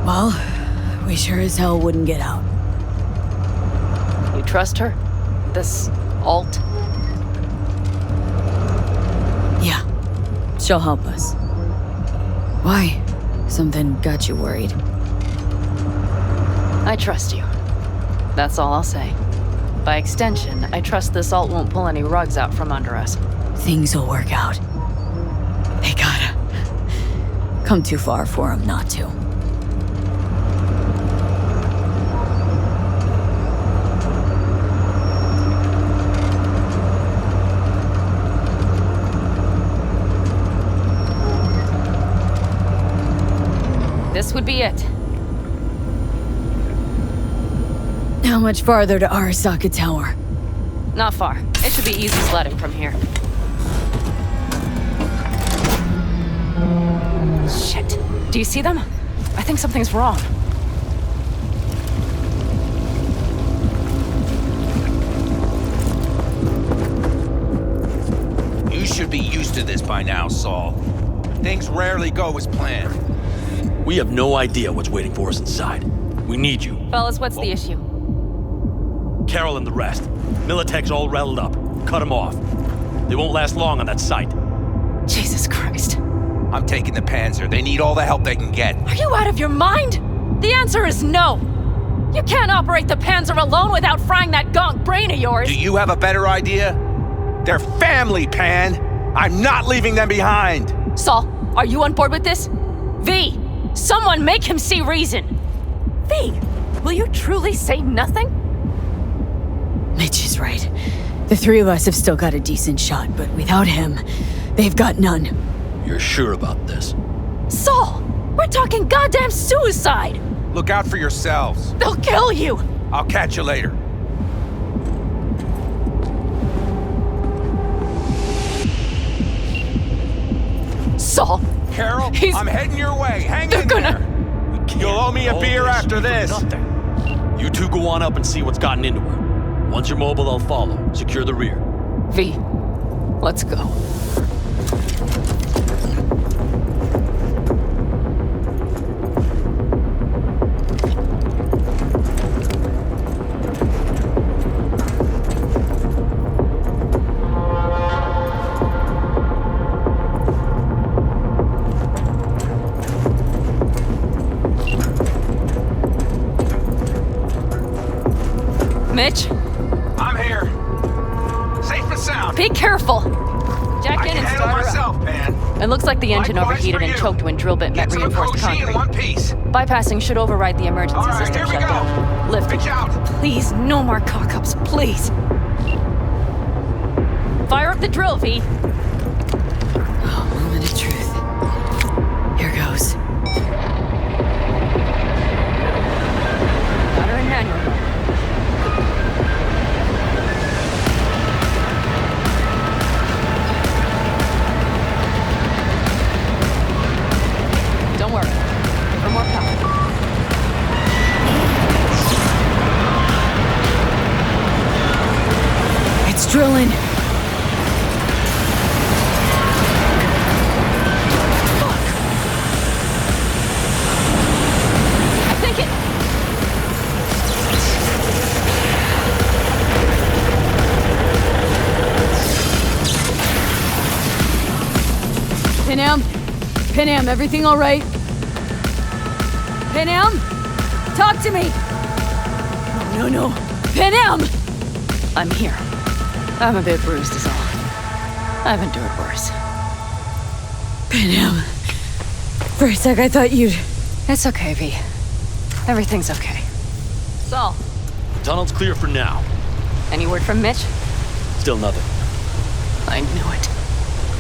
Well, we sure as hell wouldn't get out. You trust her? This alt? Yeah. She'll help us. Why? Something got you worried? I trust you. That's all I'll say. By extension, I trust this alt won't pull any rugs out from under us. Things will work out. They gotta. Come too far for them not to. This would be it. How much farther to Arasaka Tower? Not far. It should be easy sledding from here. Shit. Do you see them? I think something's wrong. You should be used to this by now, Saul. Things rarely go as planned. We have no idea what's waiting for us inside. We need you. Fellas, what's the issue? Carol and the rest. Militech's all rattled up. Cut them off. They won't last long on that site. Jesus Christ. I'm taking the Panzer. They need all the help they can get. Are you out of your mind? The answer is no. You can't operate the Panzer alone without frying that gonk brain of yours. Do you have a better idea? They're family, Pan. I'm not leaving them behind. Saul, are you on board with this? V, someone make him see reason. V, will you truly say nothing? Mitch is right. The three of us have still got a decent shot, but without him, they've got none. You're sure about this? Saul, we're talking goddamn suicide. Look out for yourselves. They'll kill you. I'll catch you later. Saul. Carol, I'm heading your way. Hang in there. You'll owe me a beer after this. You two go on up and see what's gotten into her. Once you're mobile, I'll follow. Secure the rear. V, let's go. Mitch? I'm here. Safe and sound. Be careful. Jack in and start her myself, up. man. It looks like the engine overheated and choked when drill bit met reinforced concrete. In one piece. Bypassing should override the emergency system shutdown. Lift. Pitch out. Please, no more cock-ups, please. Fire up the drill, V. Oh, moment of truth. Here goes. Got her in manual. Don't worry. Give her more power. It's drilling. I think it. Panam, everything all right? Panam, talk to me. No. Panam! I'm here. I'm a bit bruised is all. I've endured worse. Panam, for a sec I thought you'd... It's okay, V. Everything's okay. Saul. Tunnel's clear for now. Any word from Mitch? Still nothing. I knew it.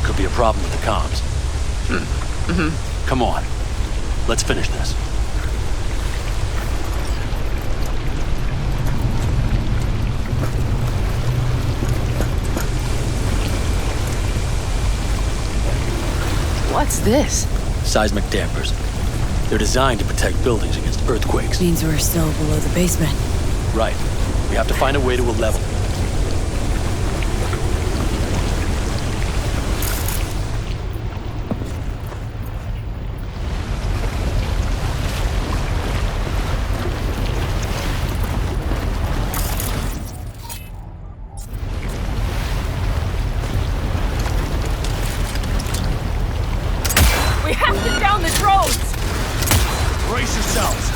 Could be a problem with the comms. Come on. Let's finish this. What's this? Seismic dampers. They're designed to protect buildings against earthquakes. Means we're still below the basement. Right. We have to find a way to a level. We have to down the drones! Brace yourselves!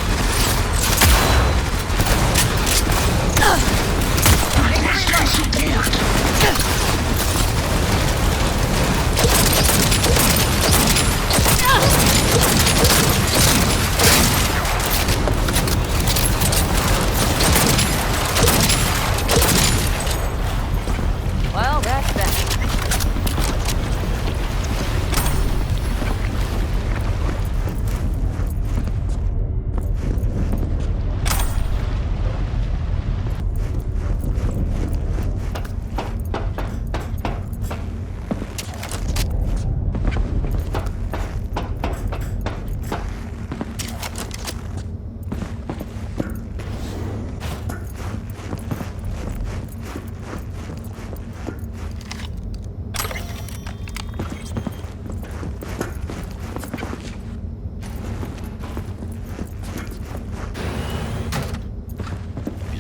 Well, that's that.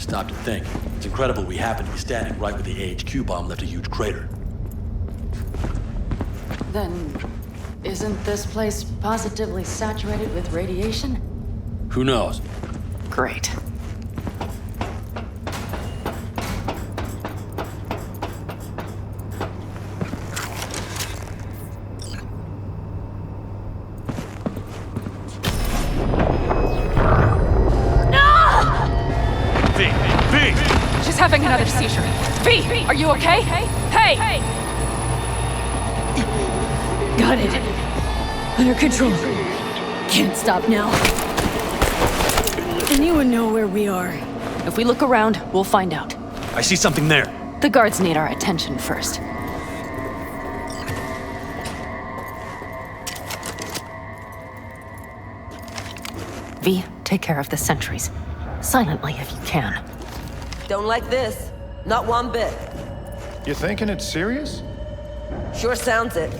Stop to think. It's incredible we happen to be standing right where the AHQ bomb left a huge crater. Then, isn't this place positively saturated with radiation? Who knows? Great. She's having another seizure. V, are you okay? Hey! Got it. Under control. Can't stop now. Anyone know where we are? If we look around, we'll find out. I see something there. The guards need our attention first. V, take care of the sentries. Silently if you can. Don't like this. Not one bit. You thinking it's serious? Sure sounds it.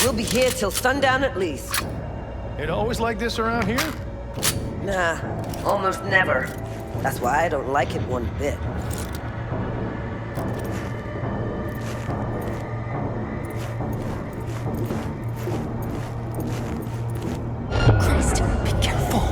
We'll be here till sundown at least. It always like this around here? Nah, almost never. That's why I don't like it one bit. Christ, be careful.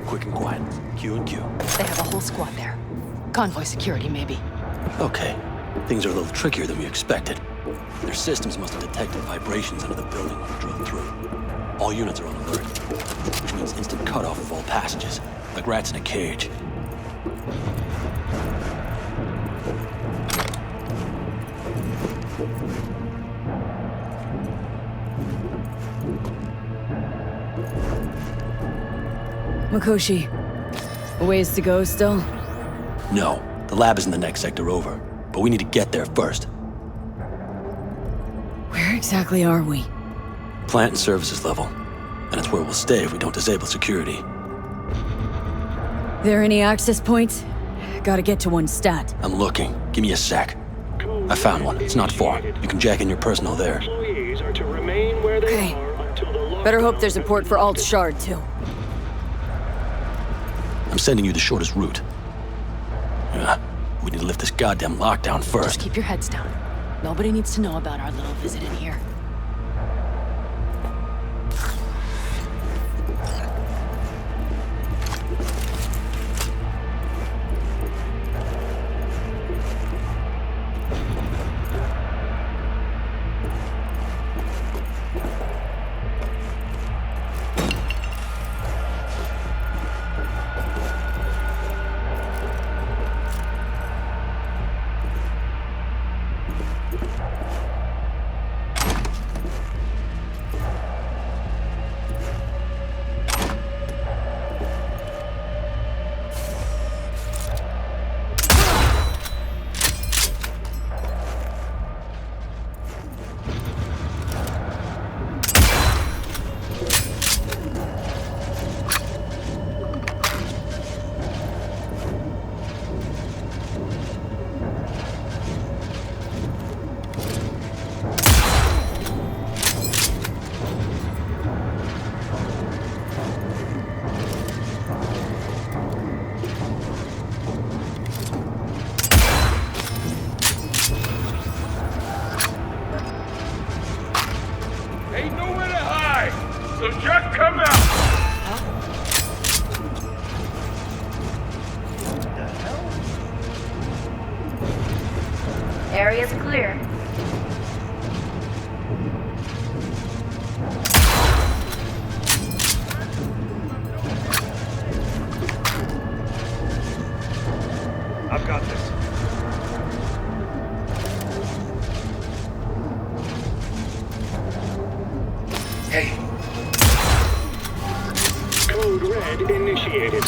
Quick and quiet. Q and Q. They have a whole squad there. Convoy security, maybe. Okay. Things are a little trickier than we expected. Their systems must have detected vibrations under the building when we drove through. All units are on alert, which means instant cutoff of all passages, like rats in a cage. Mikoshi, a ways to go still? No, the lab is in the next sector over, but we need to get there first. Where exactly are we? Plant and services level, and it's where we'll stay if we don't disable security. There any access points? Gotta get to one stat. I'm looking. Give me a sec. I found one. It's not far. You can jack in your personal there. Okay. Better hope there's a port for Alt Shard, too. I'm sending you the shortest route. We need to lift this goddamn lockdown first. Just keep your heads down. Nobody needs to know about our little visit in here. So just come out! Area's clear. I've got this. Hey. Code Red initiated.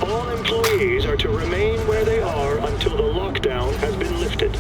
All employees are to remain where they are until the lockdown has been lifted.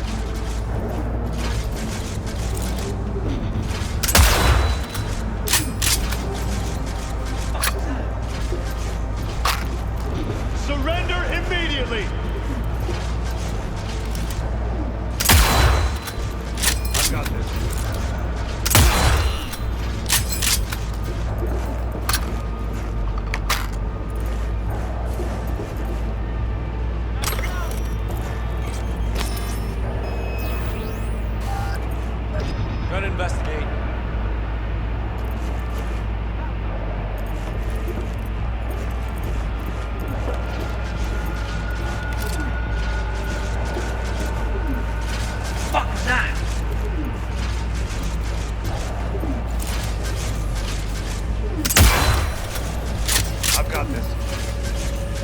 got this.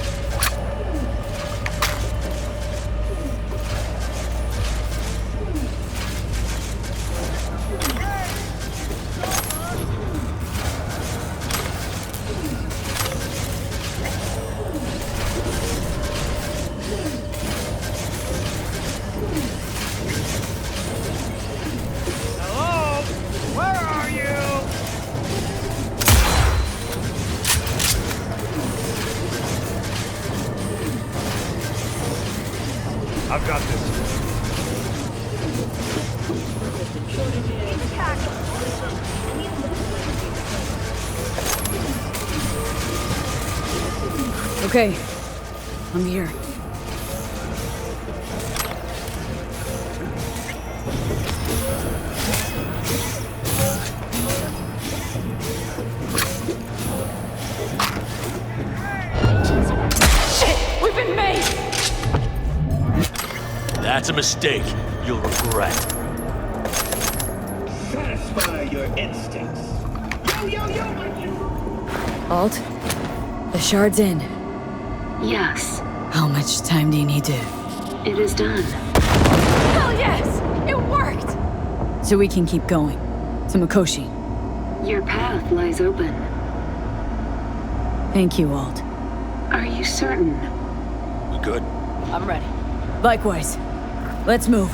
Hello? Where are you? I've got this. Okay, I'm here. Shit! We've been made! That's a mistake. You'll regret. Satisfy your instincts. Alt, the shard's in. Yes, How much time do you need to? it is done. Hell yes! It worked! So we can keep going. To Mikoshi. Your path lies open. Thank you, Alt. Are you certain? We good? I'm ready. Likewise. Let's move.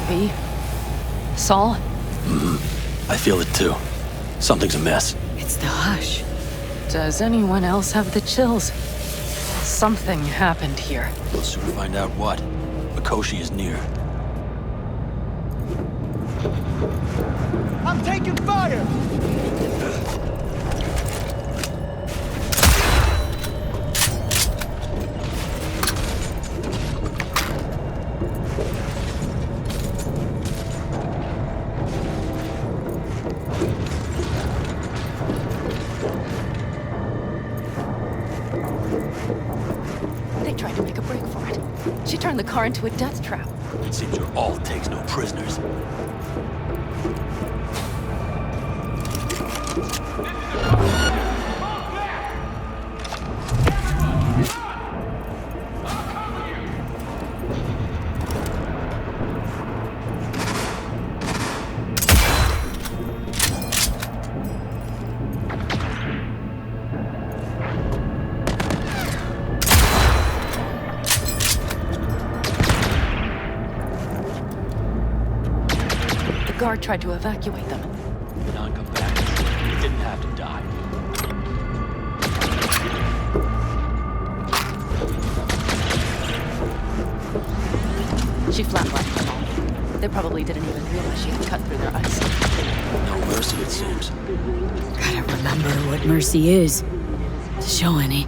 V? Saul? I feel it too. Something's amiss. It's the hush. Does anyone else have the chills? Something happened here. We'll soon find out what. Mikoshi is near. I'm taking fire! They tried to make a break for it. She turned the car into a death trap. It seems your alt takes no prisoners. The guard tried to evacuate them. Non-combatants. They didn't have to die. She flatlined them all. They probably didn't even realize she had cut through their ice. No mercy, it seems. Gotta remember what mercy is. To show any.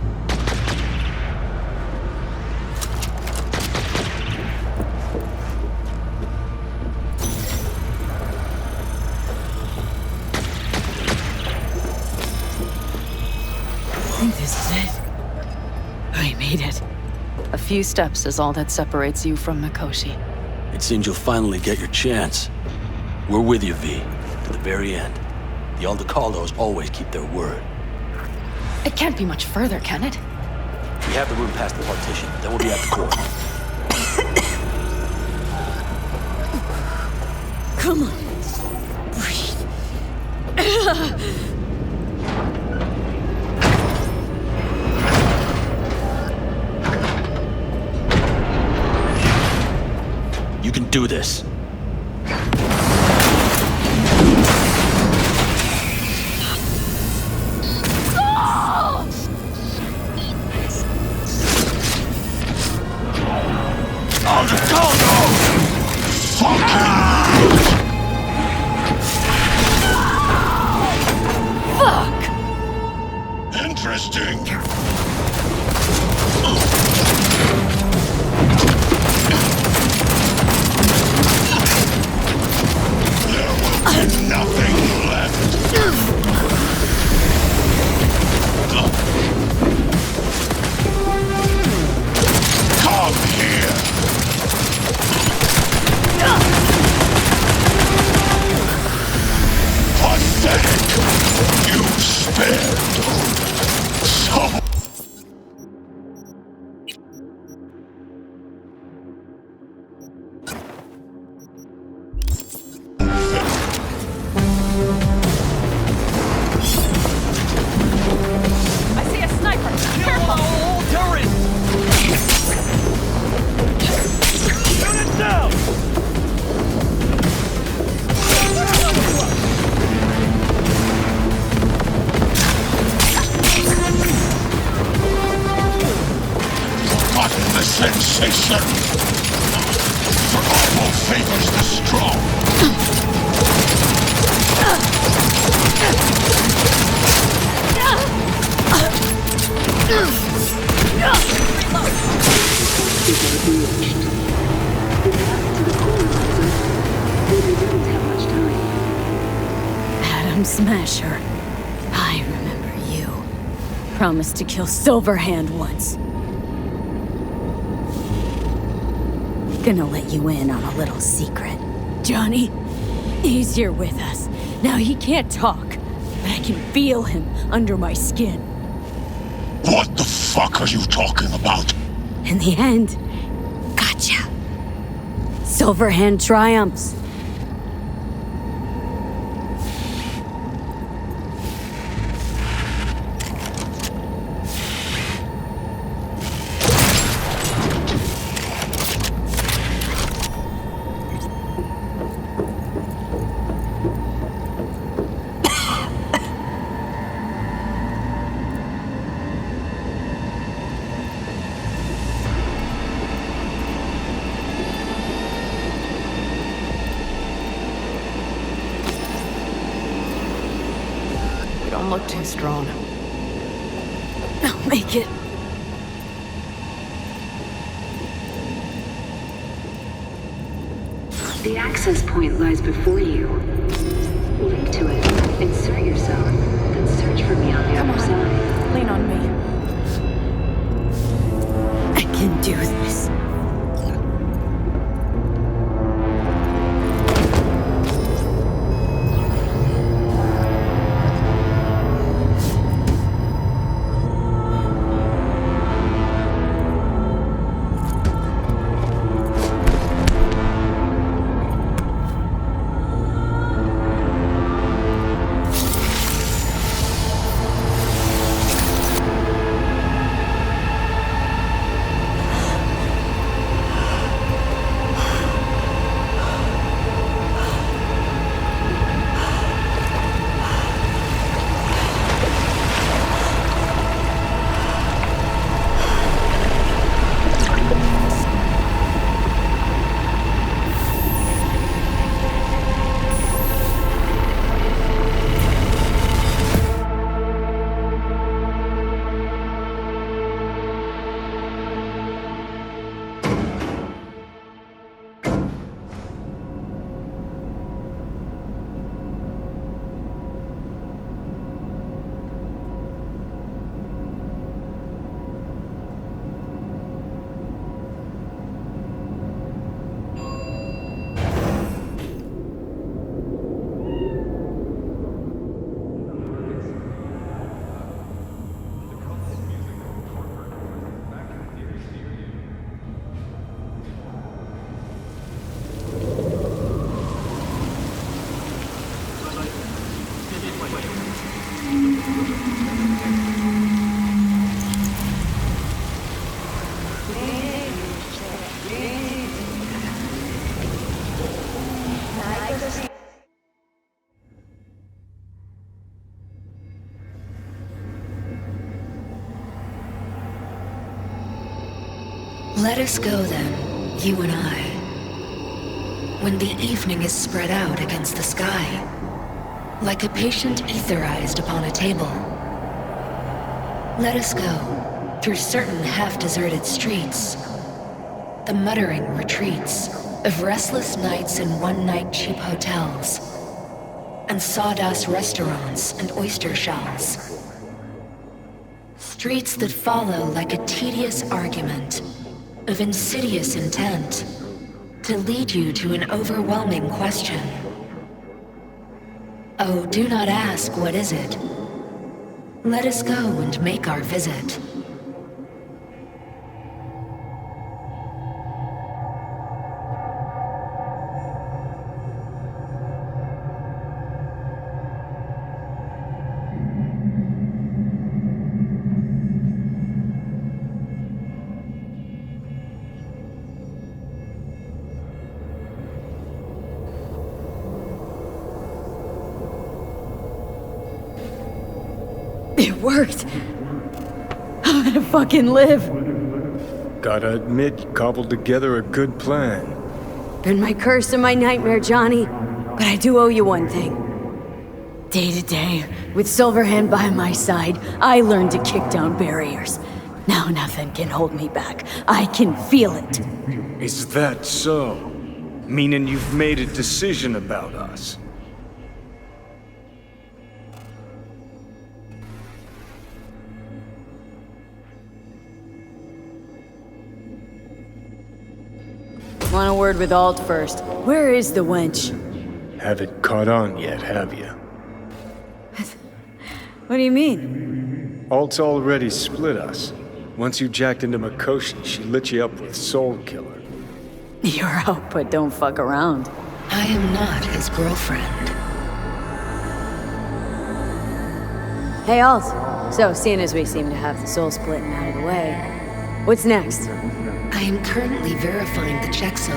I think this is it. I made it. A few steps is all that separates you from Mikoshi. It seems you'll finally get your chance. We're with you, V, to the very end. The Aldecaldos always keep their word. It can't be much further, can it? We have the room past the partition, then we'll be at the core. Come on. Breathe. You can do this. disgusting! There will be nothing left! Come here! Pathetic! You spared so... I see a sniper! Careful! Turret! Shoot it down! But the sensation! Survival favors the strong! Adam Smasher. I remember you. Promised to kill Silverhand once. Gonna let you in on a little secret. Johnny, he's here with us. Now he can't talk, but I can feel him under my skin. What the fuck are you talking about? In the end, gotcha. Silverhand triumphs. Don't look too strong. I'll make it. The access point lies before you. Leap to it, insert yourself, then search for me on the other side. Lean on me. I can do this. Let us go then, you and I. When the evening is spread out against the sky, like a patient etherized upon a table. Let us go through certain half-deserted streets. The muttering retreats of restless nights in one-night cheap hotels, and sawdust restaurants and oyster shells. Streets that follow like a tedious argument of insidious intent to lead you to an overwhelming question. Oh, do not ask, what is it? Let us go and make our visit. It worked. I'm gonna fucking live. Gotta admit, you cobbled together a good plan. Been my curse and my nightmare, Johnny. But I do owe you one thing. Day to day, with Silverhand by my side, I learned to kick down barriers. Now nothing can hold me back. I can feel it. Is that so? Meaning you've made a decision about us? Want a word with Alt first. Where is the wench? Haven't caught on yet, have you? What do you mean? Alt's already split us. Once you jacked into Mikoshi, she lit you up with Soul Killer. You're out, but don't fuck around. I am not his girlfriend. Hey, Alt. So, seeing as we seem to have the soul splitting out of the way, what's next? I am currently verifying the checksum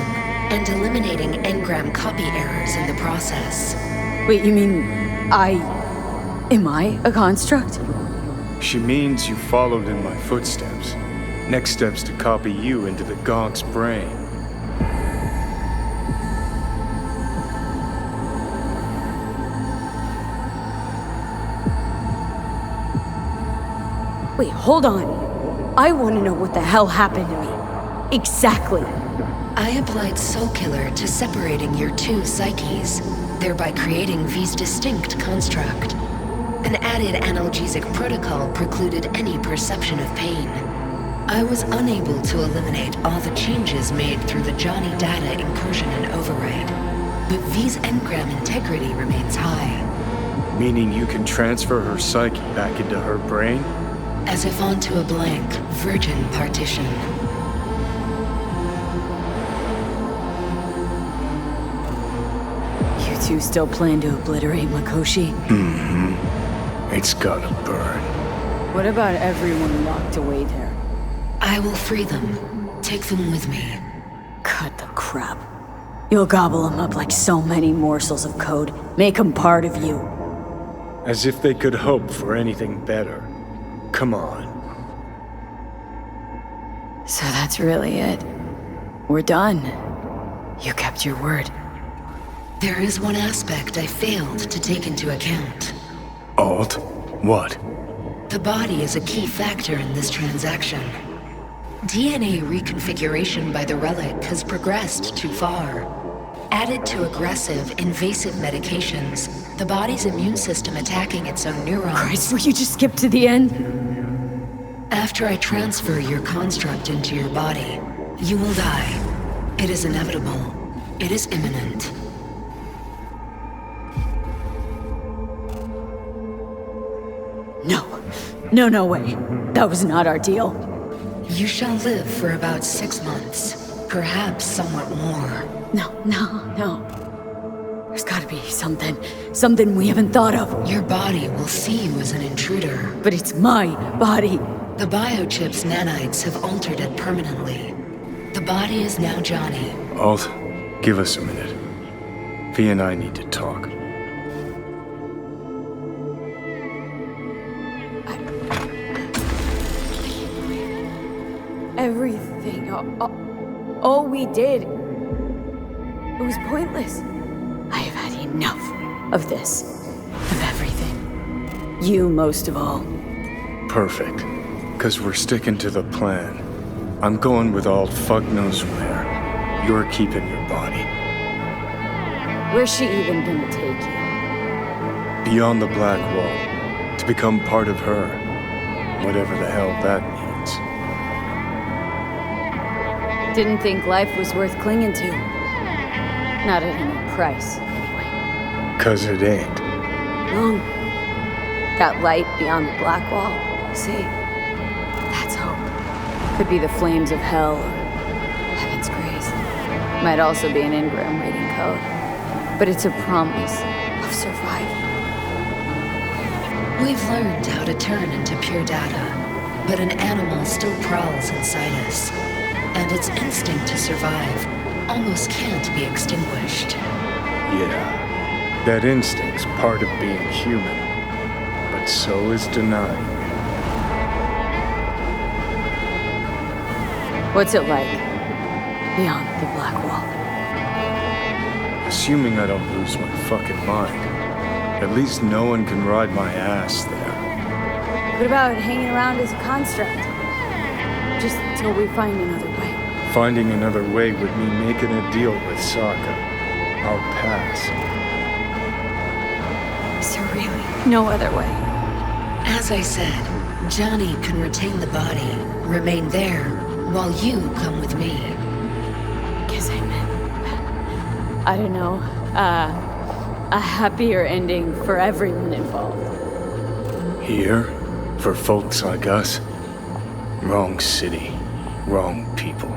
and eliminating engram copy errors in the process. Wait, you mean am I a construct? She means you followed in my footsteps. Next step's to copy you into the Gonk's brain. Wait, hold on. I want to know what the hell happened to me. Exactly. I applied Soul Killer to separating your two psyches, thereby creating V's distinct construct. An added analgesic protocol precluded any perception of pain. I was unable to eliminate all the changes made through the Johnny data incursion and override, but V's engram integrity remains high. Meaning you can transfer her psyche back into her brain? As if onto a blank, virgin partition. You two still plan to obliterate Mikoshi? Mm-hmm. It's gotta burn. What about everyone locked away there? I will free them. Take them with me. Cut the crap. You'll gobble them up like so many morsels of code. Make them part of you. As if they could hope for anything better. Come on. So that's really it. We're done. You kept your word. There is one aspect I failed to take into account. Alt? What? The body is a key factor in this transaction. DNA reconfiguration by the relic has progressed too far. Added to aggressive, invasive medications, the body's immune system attacking its own neurons. Christ, will you just skip to the end? After I transfer your construct into your body, you will die. It is inevitable. It is imminent. No way. That was not our deal. You shall live for about 6 months. Perhaps somewhat more. No. There's gotta be something we haven't thought of. Your body will see you as an intruder. But it's my body. The biochip's nanites have altered it permanently. The body is now Johnny. Alt, give us a minute. V and I need to talk. Everything, all we did, it was pointless. I have had enough of this, of everything. You most of all. Perfect. 'Cause we're sticking to the plan. I'm going with all fuck knows where. You're keeping your body. Where's she even gonna take you? Beyond the Black Wall. To become part of her. Whatever the hell that means. Didn't think life was worth clinging to. Not at any price, anyway. 'Cause it ain't. Wrong. That light beyond the Black Wall, see? That's hope. Could be the flames of hell or heaven's grace. Might also be an engram reading code. But it's a promise of survival. We've learned how to turn into pure data, but an animal still prowls inside us. And its instinct to survive almost can't be extinguished. Yeah. That instinct's part of being human. But so is denying. What's it like beyond the Black Wall? Assuming I don't lose my fucking mind. At least no one can ride my ass there. What about hanging around as a construct? Just till we find another way. Finding another way would mean making a deal with Sokka. I'll pass. Is there really no other way? As I said, Johnny can retain the body, remain there, while you come with me. Guess I meant, I don't know, a happier ending for everyone involved. Here? For folks like us? Wrong city. Wrong people.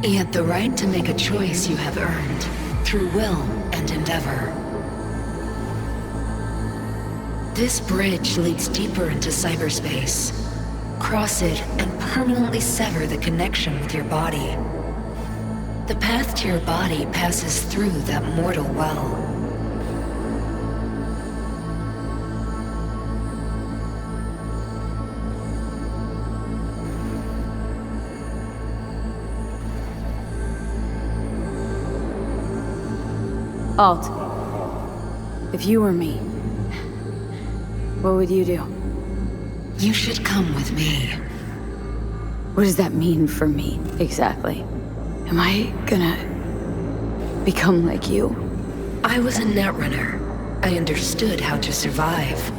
Yet the right to make a choice you have earned, through will and endeavor. This bridge leads deeper into cyberspace. Cross it and permanently sever the connection with your body. The path to your body passes through that mortal well. Alt, if you were me, what would you do? You should come with me. What does that mean for me, exactly? Am I gonna become like you? I was a netrunner. I understood how to survive.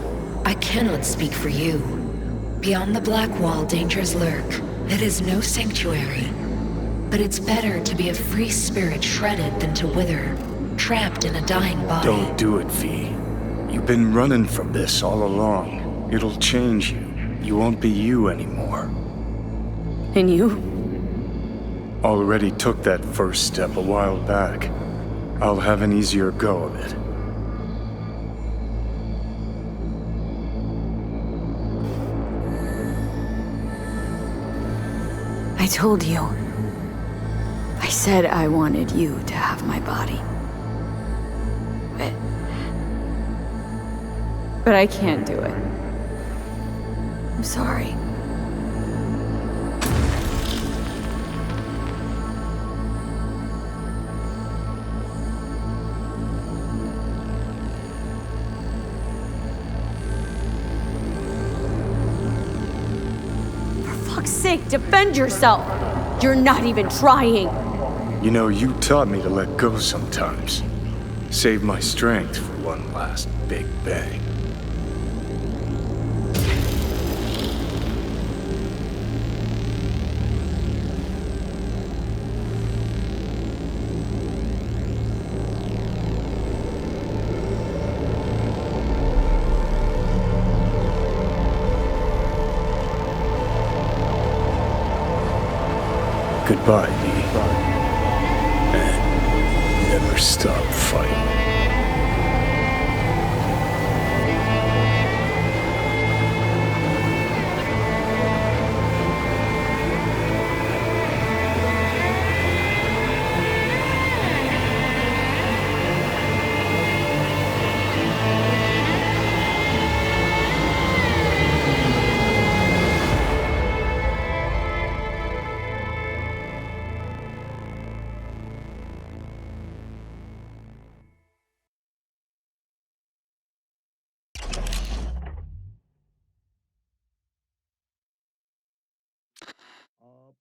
I cannot speak for you. Beyond the Black Wall, dangers lurk. It is no sanctuary. But it's better to be a free spirit shredded than to wither, trapped in a dying body. Don't do it, V. You've been running from this all along. It'll change you. You won't be you anymore. And you? Already took that first step a while back. I'll have an easier go of it. I told you. I said I wanted you to have my body. But I can't do it. I'm sorry. For fuck's sake, defend yourself! You're not even trying! You know, you taught me to let go sometimes. Save my strength for one last big bang. Goodbye, V. And never stop fighting.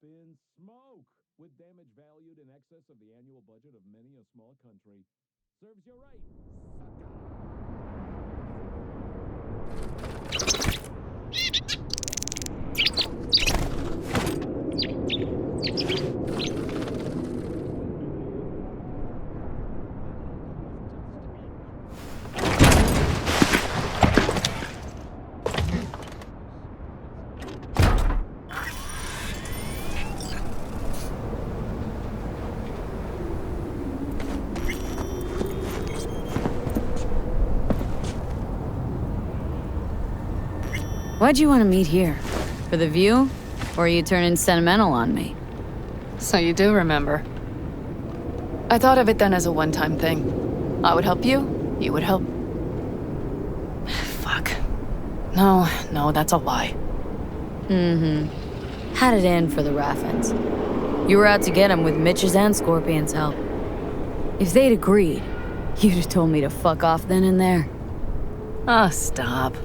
in smoke with damage valued in excess of the annual budget of many a small country. Serves you right, Why'd you want to meet here? For the view? Or are you turning sentimental on me? So you do remember. I thought of it then as a one-time thing. I would help you, you would help... Fuck. No, that's a lie. Mm-hmm. Had it in for the Raffins. You were out to get him with Mitch's and Scorpion's help. If they'd agreed, you'd have told me to fuck off then and there. Oh, stop.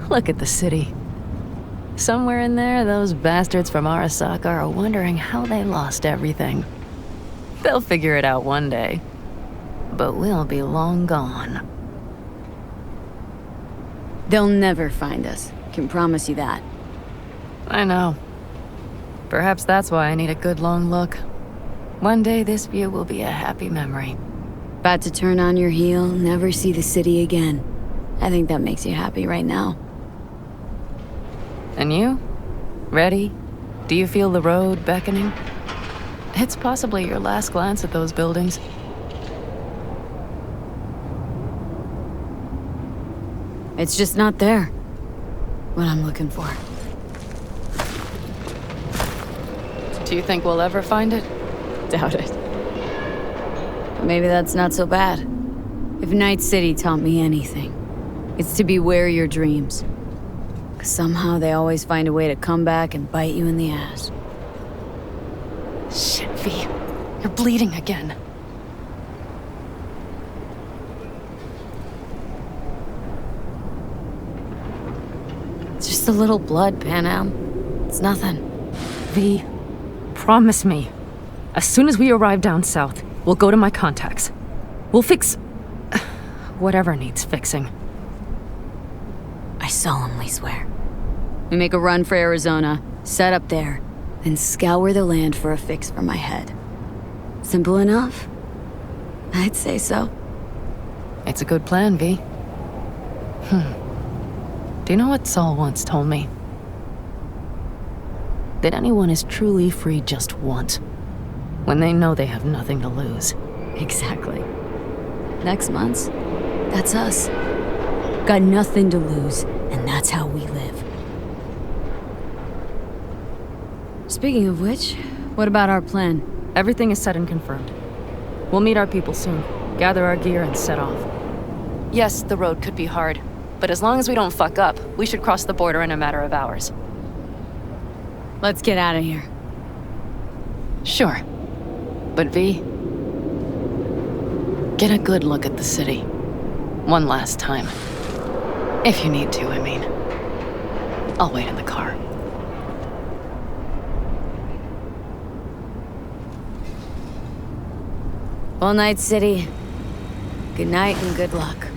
Look at the city. Somewhere in there, those bastards from Arasaka are wondering how they lost everything. They'll figure it out one day. But we'll be long gone. They'll never find us. Can promise you that. I know. Perhaps that's why I need a good long look. One day this view will be a happy memory. About to turn on your heel, never see the city again. I think that makes you happy right now. And you? Ready? Do you feel the road beckoning? It's possibly your last glance at those buildings. It's just not there. What I'm looking for. Do you think we'll ever find it? Doubt it. But maybe that's not so bad. If Night City taught me anything, it's to beware your dreams. 'Cause somehow they always find a way to come back and bite you in the ass. Shit, V. You're bleeding again. It's just a little blood, Panam. It's nothing. V, promise me. As soon as we arrive down south, we'll go to my contacts. We'll fix... whatever needs fixing. I solemnly swear. We make a run for Arizona, set up there, then scour the land for a fix for my head. Simple enough? I'd say so. It's a good plan, V. Do you know what Saul once told me? That anyone is truly free just once, when they know they have nothing to lose. Exactly. Next month's, that's us. Got nothing to lose, and that's how we live. Speaking of which, what about our plan? Everything is set and confirmed. We'll meet our people soon, gather our gear, and set off. Yes, the road could be hard, but as long as we don't fuck up, we should cross the border in a matter of hours. Let's get out of here. Sure. But V, get a good look at the city. One last time. If you need to, I mean. I'll wait in the car. Well, Night City. Good night and good luck.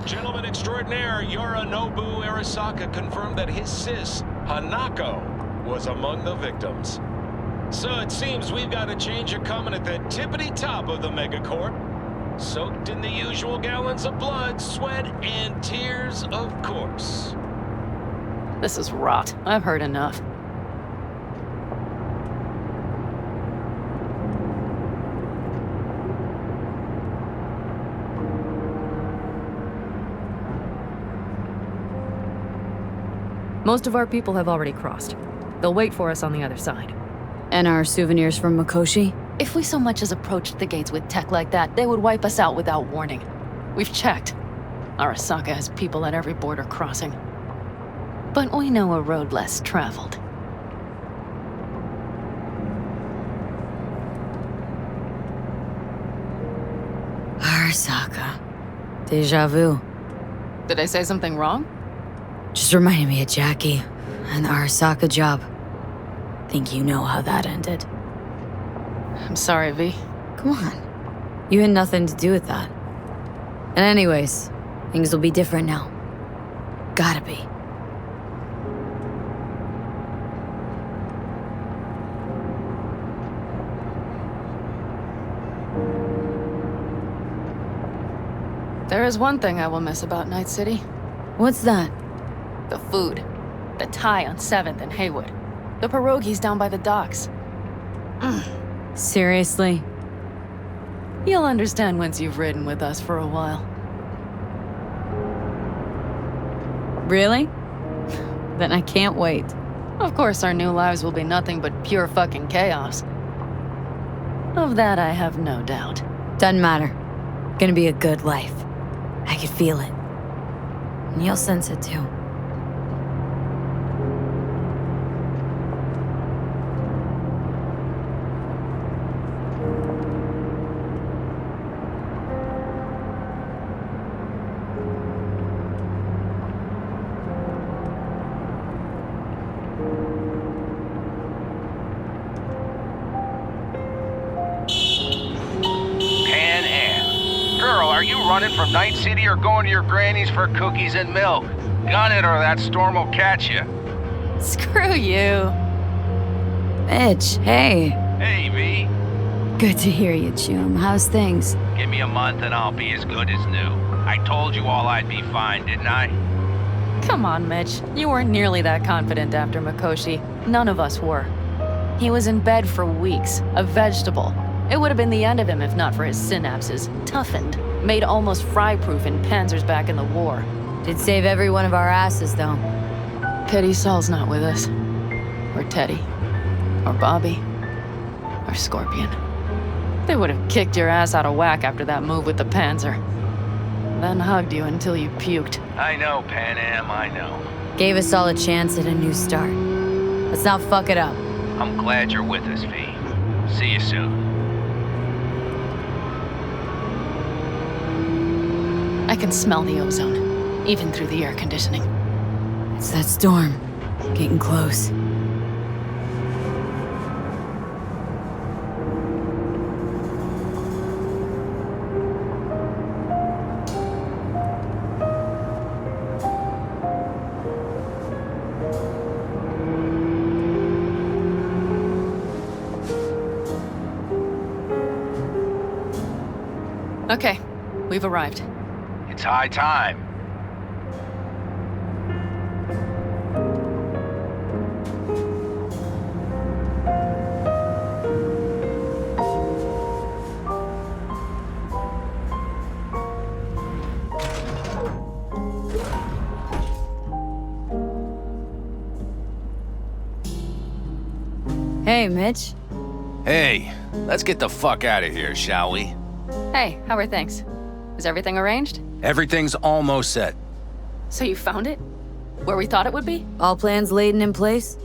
Gentleman extraordinaire Yorinobu Arasaka confirmed that his sis, Hanako, was among the victims. So it seems we've got a change of coming at the tippity top of the megacorp. Soaked in the usual gallons of blood, sweat, and tears, of course. This is rot. I've heard enough. Most of our people have already crossed. They'll wait for us on the other side. And our souvenirs from Mikoshi? If we so much as approached the gates with tech like that, they would wipe us out without warning. We've checked. Arasaka has people at every border crossing. But we know a road less traveled. Arasaka. Deja vu. Did I say something wrong? Just reminded me of Jackie and the Arasaka job. Think you know how that ended. I'm sorry, V. Come on. You had nothing to do with that. And anyways, things will be different now. Gotta be. There is one thing I will miss about Night City. What's that? The food. The Thai on 7th and Haywood. The pierogies down by the docks. Seriously? You'll understand once you've ridden with us for a while. Really? Then I can't wait. Of course, our new lives will be nothing but pure fucking chaos. Of that, I have no doubt. Doesn't matter. Gonna be a good life. I could feel it. And you'll sense it too. Running from Night City or going to your granny's for cookies and milk? Gun it or that storm will catch you. Screw you. Mitch, hey. Hey, V. Good to hear you, Chum. How's things? Give me a month and I'll be as good as new. I told you all I'd be fine, didn't I? Come on, Mitch. You weren't nearly that confident after Mikoshi. None of us were. He was in bed for weeks, a vegetable. It would have been the end of him if not for his synapses, toughened. Made almost fry-proof in panzers back in the war. Did save every one of our asses, though. Pity Saul's not with us. Or Teddy. Or Bobby. Or Scorpion. They would have kicked your ass out of whack after that move with the panzer. Then hugged you until you puked. I know, Pan Am, I know. Gave us all a chance at a new start. Let's not fuck it up. I'm glad you're with us, V. See you soon. I can smell the ozone, even through the air conditioning. It's that storm. Getting close. Okay, we've arrived. It's high time. Hey, Mitch. Hey, let's get the fuck out of here, shall we? Hey, how are things? Is everything arranged? Everything's almost set. So you found it? Where we thought it would be? All plans laid and in place?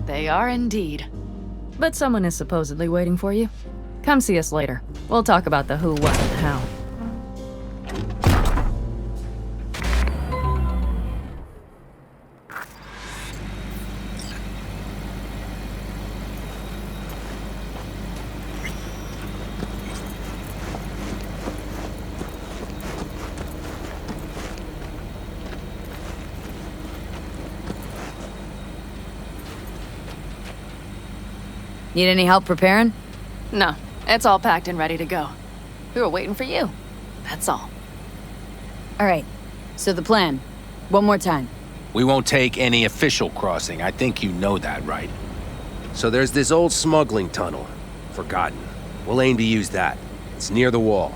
They are indeed. But someone is supposedly waiting for you. Come see us later. We'll talk about the who, what, and how. Need any help preparing? No, it's all packed and ready to go. We were waiting for you. That's all. All right, so the plan. One more time. We won't take any official crossing. I think you know that, right? So there's this old smuggling tunnel. Forgotten. We'll aim to use that. It's near the wall.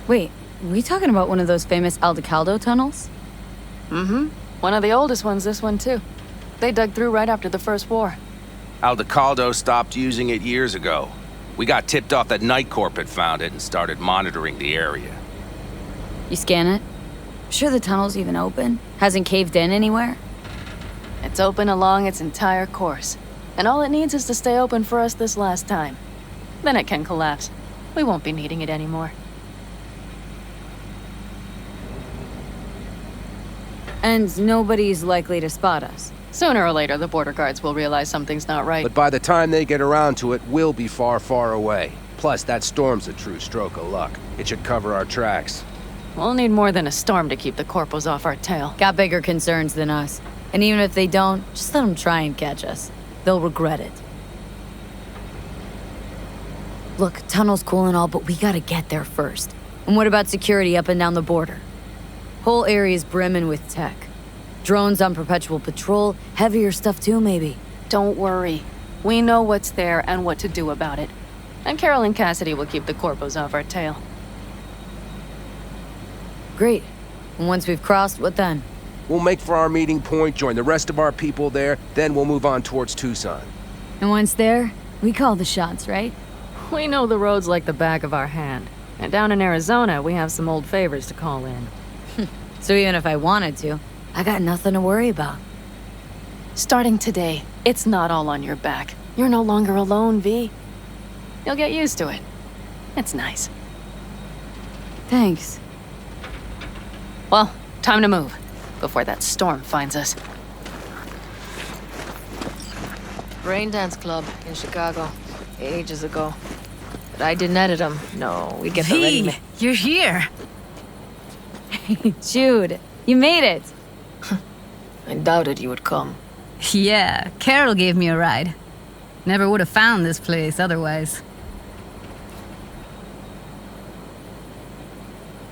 Wait, we talking about one of those famous Aldecaldo tunnels? Mm-hmm. One of the oldest ones, this one too. They dug through right after the First War. Aldecaldo stopped using it years ago. We got tipped off that Night Corp had found it and started monitoring the area. You scan it? Sure the tunnel's even open? Hasn't caved in anywhere? It's open along its entire course. And all it needs is to stay open for us this last time. Then it can collapse. We won't be needing it anymore. And nobody's likely to spot us. Sooner or later, the border guards will realize something's not right. But by the time they get around to it, we'll be far, far away. Plus, that storm's a true stroke of luck. It should cover our tracks. We'll need more than a storm to keep the corpos off our tail. Got bigger concerns than us. And even if they don't, just let them try and catch us. They'll regret it. Look, tunnel's cool and all, but we gotta get there first. And what about security up and down the border? Whole area's brimming with tech. Drones on perpetual patrol, heavier stuff too, maybe. Don't worry. We know what's there and what to do about it. And Carol and Cassidy will keep the corpos off our tail. Great. And once we've crossed, what then? We'll make for our meeting point, join the rest of our people there, then we'll move on towards Tucson. And once there, we call the shots, right? We know the roads like the back of our hand. And down in Arizona, we have some old favors to call in. So even if I wanted to, I got nothing to worry about. Starting today, it's not all on your back. You're no longer alone, V. You'll get used to it. It's nice. Thanks. Well, time to move, before that storm finds us. Brain Dance Club in Chicago, ages ago. But I didn't edit them. No, we get the ready. You're here. Jude, you made it. I doubted you would come. Yeah, Carol gave me a ride. Never would have found this place otherwise.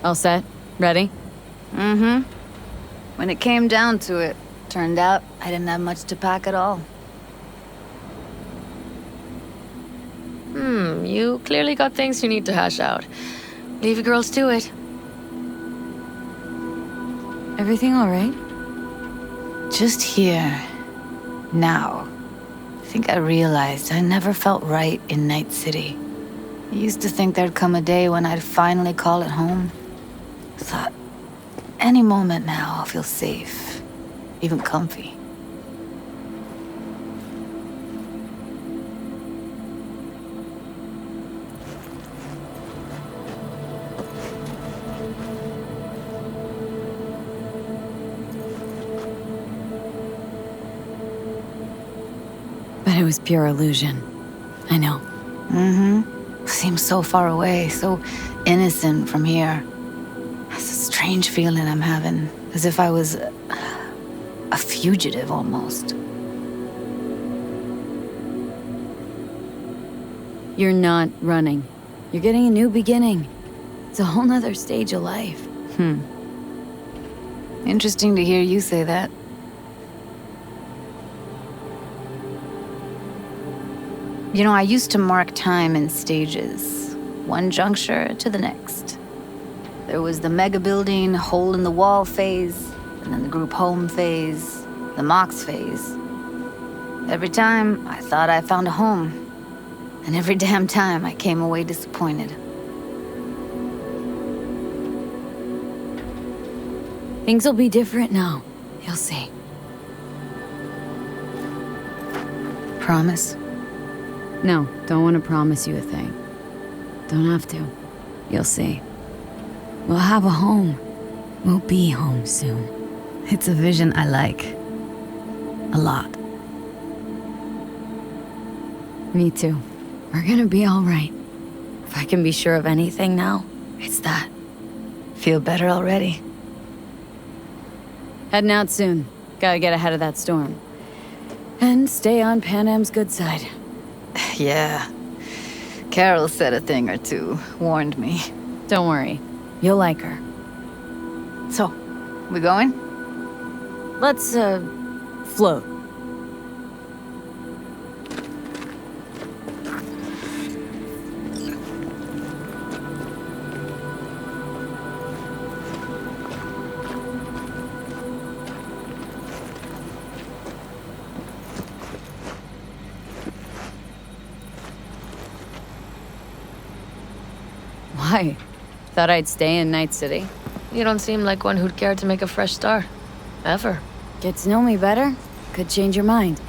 All set? Ready? Mm-hmm. When it came down to it, turned out I didn't have much to pack at all. You clearly got things you need to hash out. Leave you girls to it. Everything all right? Just here. Now. I think I realized I never felt right in Night City. I used to think there'd come a day when I'd finally call it home. I thought, any moment now I'll feel safe. Even comfy. But it was pure illusion. I know. Seems so far away, so innocent from here. It's a strange feeling I'm having, as if I was a fugitive almost. You're not running. You're getting a new beginning. It's a whole nother stage of life. Interesting to hear you say that. You know, I used to mark time in stages, one juncture to the next. There was the mega building, hole in the wall phase, and then the group home phase, the Mox phase. Every time, I thought I found a home. And every damn time, I came away disappointed. Things will be different now. You'll see. Promise? No, don't want to promise you a thing. Don't have to. You'll see. We'll have a home. We'll be home soon. It's a vision I like. A lot. Me too. We're gonna be all right. If I can be sure of anything now, it's that. Feel better already? Heading out soon. Gotta get ahead of that storm. And stay on Pan Am's good side. Yeah. Carol said a thing or two, warned me. Don't worry. You'll like her. So, we going? Let's, float. Why? Thought I'd stay in Night City? You don't seem like one who'd care to make a fresh start. Ever. Get to know me better? Could change your mind.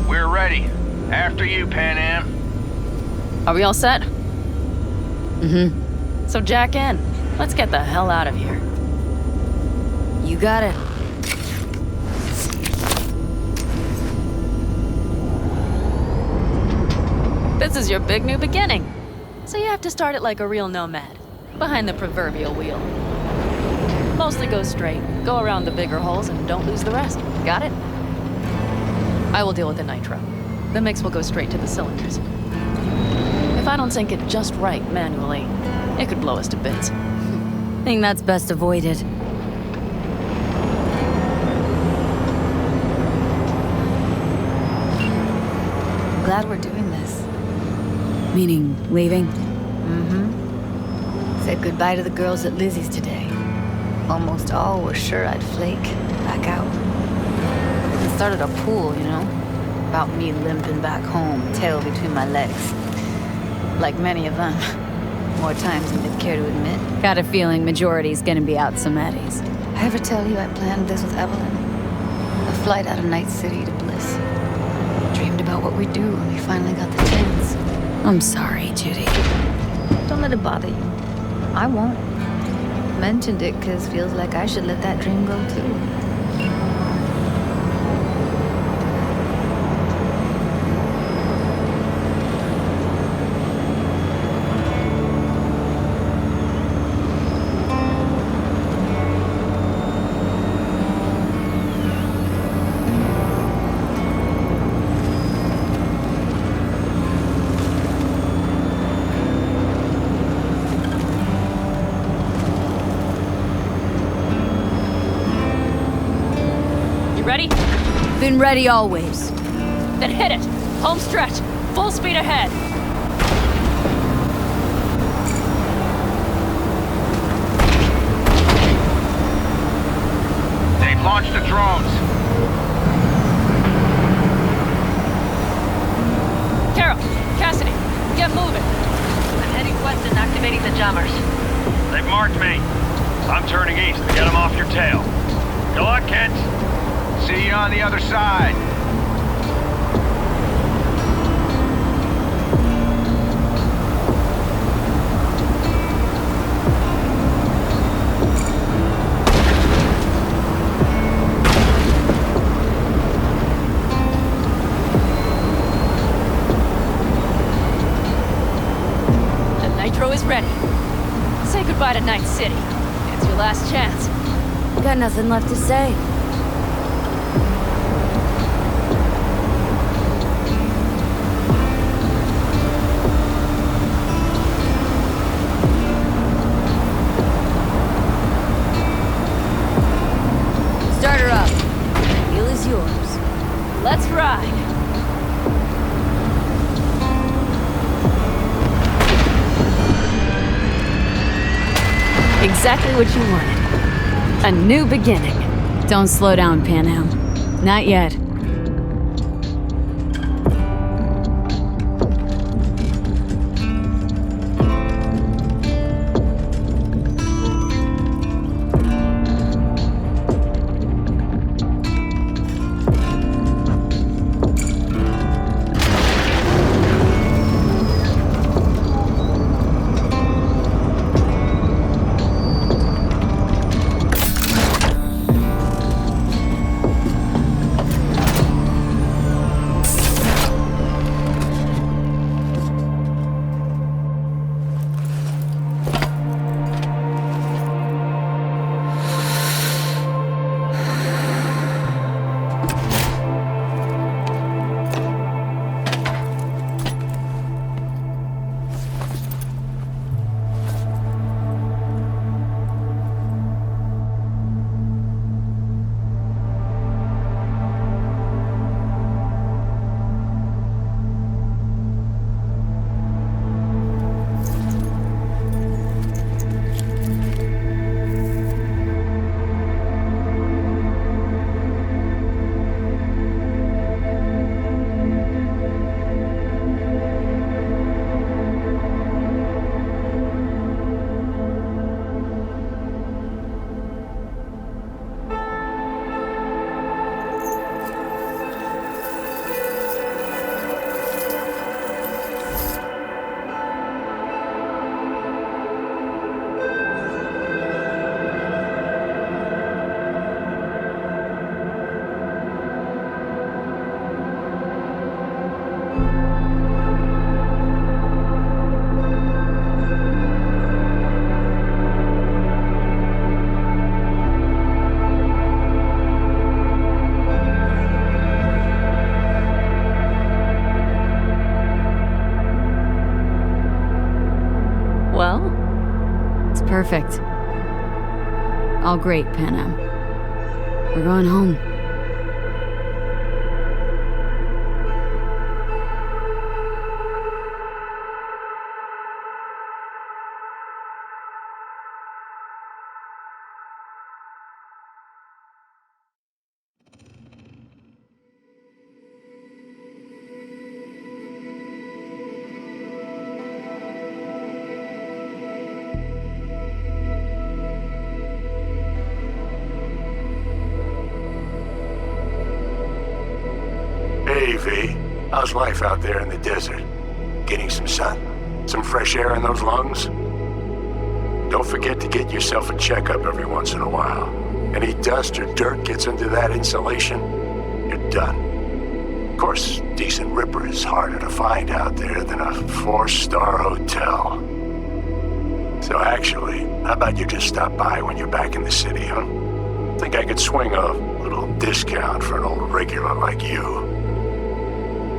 We're ready. After you, Pan Am. Are we all set? Mm-hmm. So jack in. Let's get the hell out of here. You got it. This is your big new beginning. So you have to start it like a real nomad, behind the proverbial wheel. Mostly go straight, go around the bigger holes, and don't lose the rest. Got it? I will deal with the nitro. The mix will go straight to the cylinders. If I don't sync it just right manually, it could blow us to bits. Think that's best avoided. Glad we're doing this. Meaning, leaving? Mm-hmm. Said goodbye to the girls at Lizzie's today. Almost all were sure I'd flake, back out. It started a pool, you know? About me limping back home, tail between my legs. Like many of them. More times than they'd care to admit. Got a feeling majority's gonna be out some eddies. I ever tell you I planned this with Evelyn? A flight out of Night City to Bliss. Dreamed about what we'd do when we finally got the chance. I'm sorry, Judy. Don't let it bother you. I won't. Mentioned it because feels like I should let that dream go too. Been ready always. Then hit it! Home stretch! Full speed ahead! They've launched the drones. Carol! Cassidy! Get moving! I'm heading west and activating the jammers. They've marked me. I'm turning east to get them off your tail. Good luck, Kent. See you on the other side. The nitro is ready. Say goodbye to Night City. It's your last chance. Got nothing left to say. Start her up. The wheel is yours. Let's ride. Exactly what you wanted. A new beginning. Don't slow down, Pan Am. Not yet. Perfect. All great, Panam. We're going home. Hey, V. How's life out there in the desert? Getting some sun? Some fresh air in those lungs? Don't forget to get yourself a checkup every once in a while. Any dust or dirt gets into that insulation, you're done. Of course, decent ripper is harder to find out there than a 4-star hotel. So actually, how about you just stop by when you're back in the city, huh? Think I could swing a little discount for an old regular like you.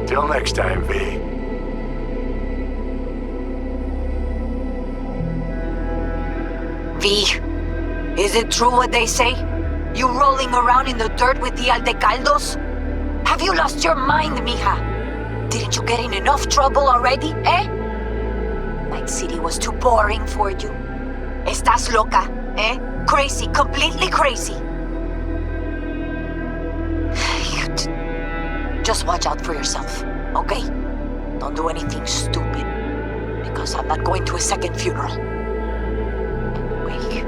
Till next time, V. V, is it true what they say? You rolling around in the dirt with the Aldecaldos? Have you lost your mind, mija? Didn't you get in enough trouble already, eh? Night City was too boring for you. Estás loca, eh? Crazy, completely crazy. Just watch out for yourself, okay? Don't do anything stupid, because I'm not going to a second funeral. Anyway,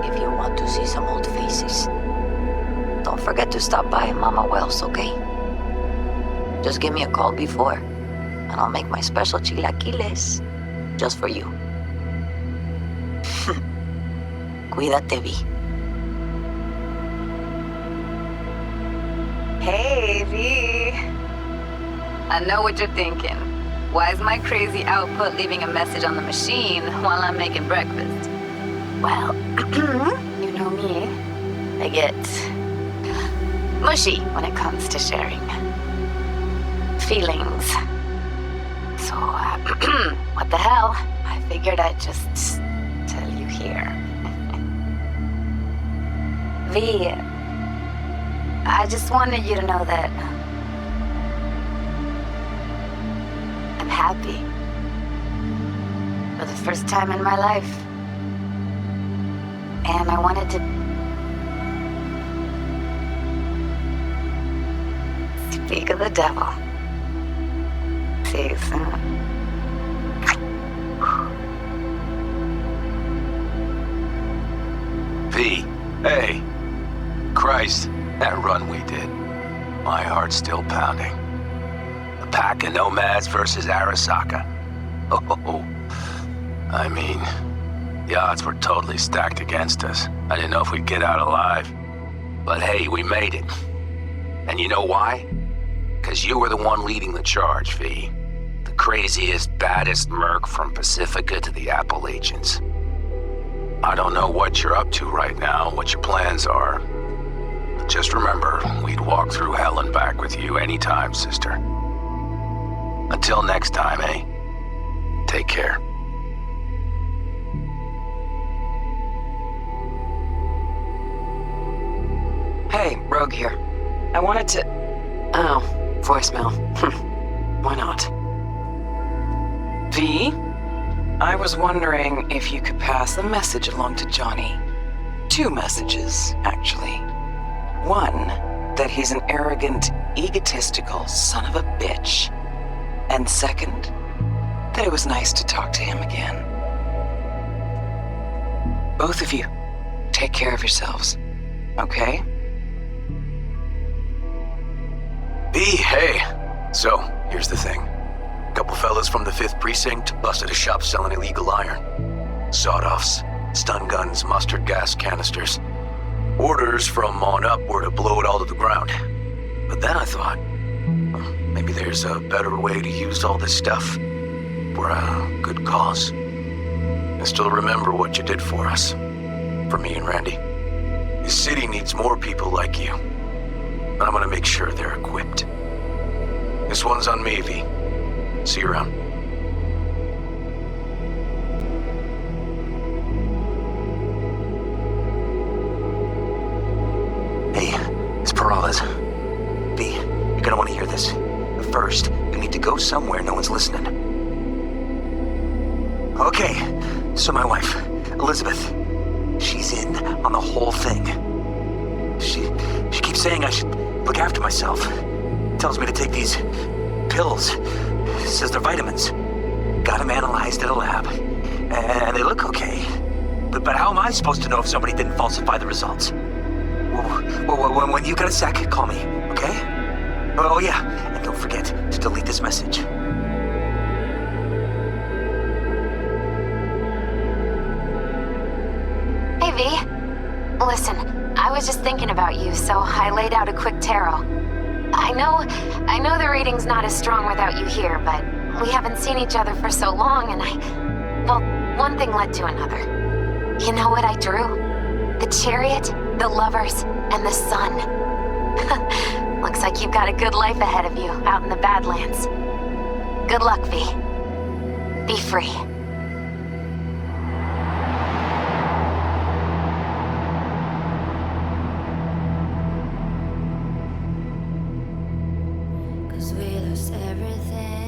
if you want to see some old faces, don't forget to stop by Mama Wells, okay? Just give me a call before, and I'll make my special chilaquiles just for you. Cuídate, Vi. Hey, V. I know what you're thinking. Why is my crazy output leaving a message on the machine while I'm making breakfast? Well, you know me. I get mushy when it comes to sharing feelings. So, what the hell? I figured I'd just tell you here. V, I just wanted you to know that I'm happy. For the first time in my life. And I wanted to speak of the devil. See you soon. V, hey. Christ, that run we did. My heart's still pounding. A pack of nomads versus Arasaka. Oh, I mean, the odds were totally stacked against us. I didn't know if we'd get out alive. But hey, we made it. And you know why? Because you were the one leading the charge, V. The craziest, baddest merc from Pacifica to the Appalachians. I don't know what you're up to right now, what your plans are. But just remember, we'd walk through hell and back with you anytime, sister. Until next time, eh? Take care. Hey, Rogue here. I wanted to... Oh, voicemail. Why not? V? I was wondering if you could pass a message along to Johnny. 2 messages, actually. 1, that he's an arrogant, egotistical son of a bitch. And 2nd, that it was nice to talk to him again. Both of you, take care of yourselves, okay? B, hey. So, here's the thing. A couple fellas from the 5th Precinct busted a shop selling illegal iron. Sawed-offs, stun guns, mustard gas canisters. Orders from on up were to blow it all to the ground. But then I thought, maybe there's a better way to use all this stuff for a good cause. I still remember what you did for us. For me and Randy. This city needs more people like you. And I'm gonna make sure they're equipped. This one's on me, V. See you around. gonna want to hear this. But first, you need to go somewhere no one's listening. Okay, so my wife, Elizabeth, she's in on the whole thing. She keeps saying I should look after myself. Tells me to take these pills. Says they're vitamins. Got them analyzed at a lab. And they look okay. But how am I supposed to know if somebody didn't falsify the results? Well, when you got a sec, call me, okay? Oh yeah, and don't forget to delete this message. Hey, V. Listen, I was just thinking about you, so I laid out a quick tarot. I know the reading's not as strong without you here, but we haven't seen each other for so long, and well, one thing led to another. You know what I drew? The chariot, the lovers, and the sun. Looks like you've got a good life ahead of you out in the Badlands. Good luck, V. Be free. We lost everything.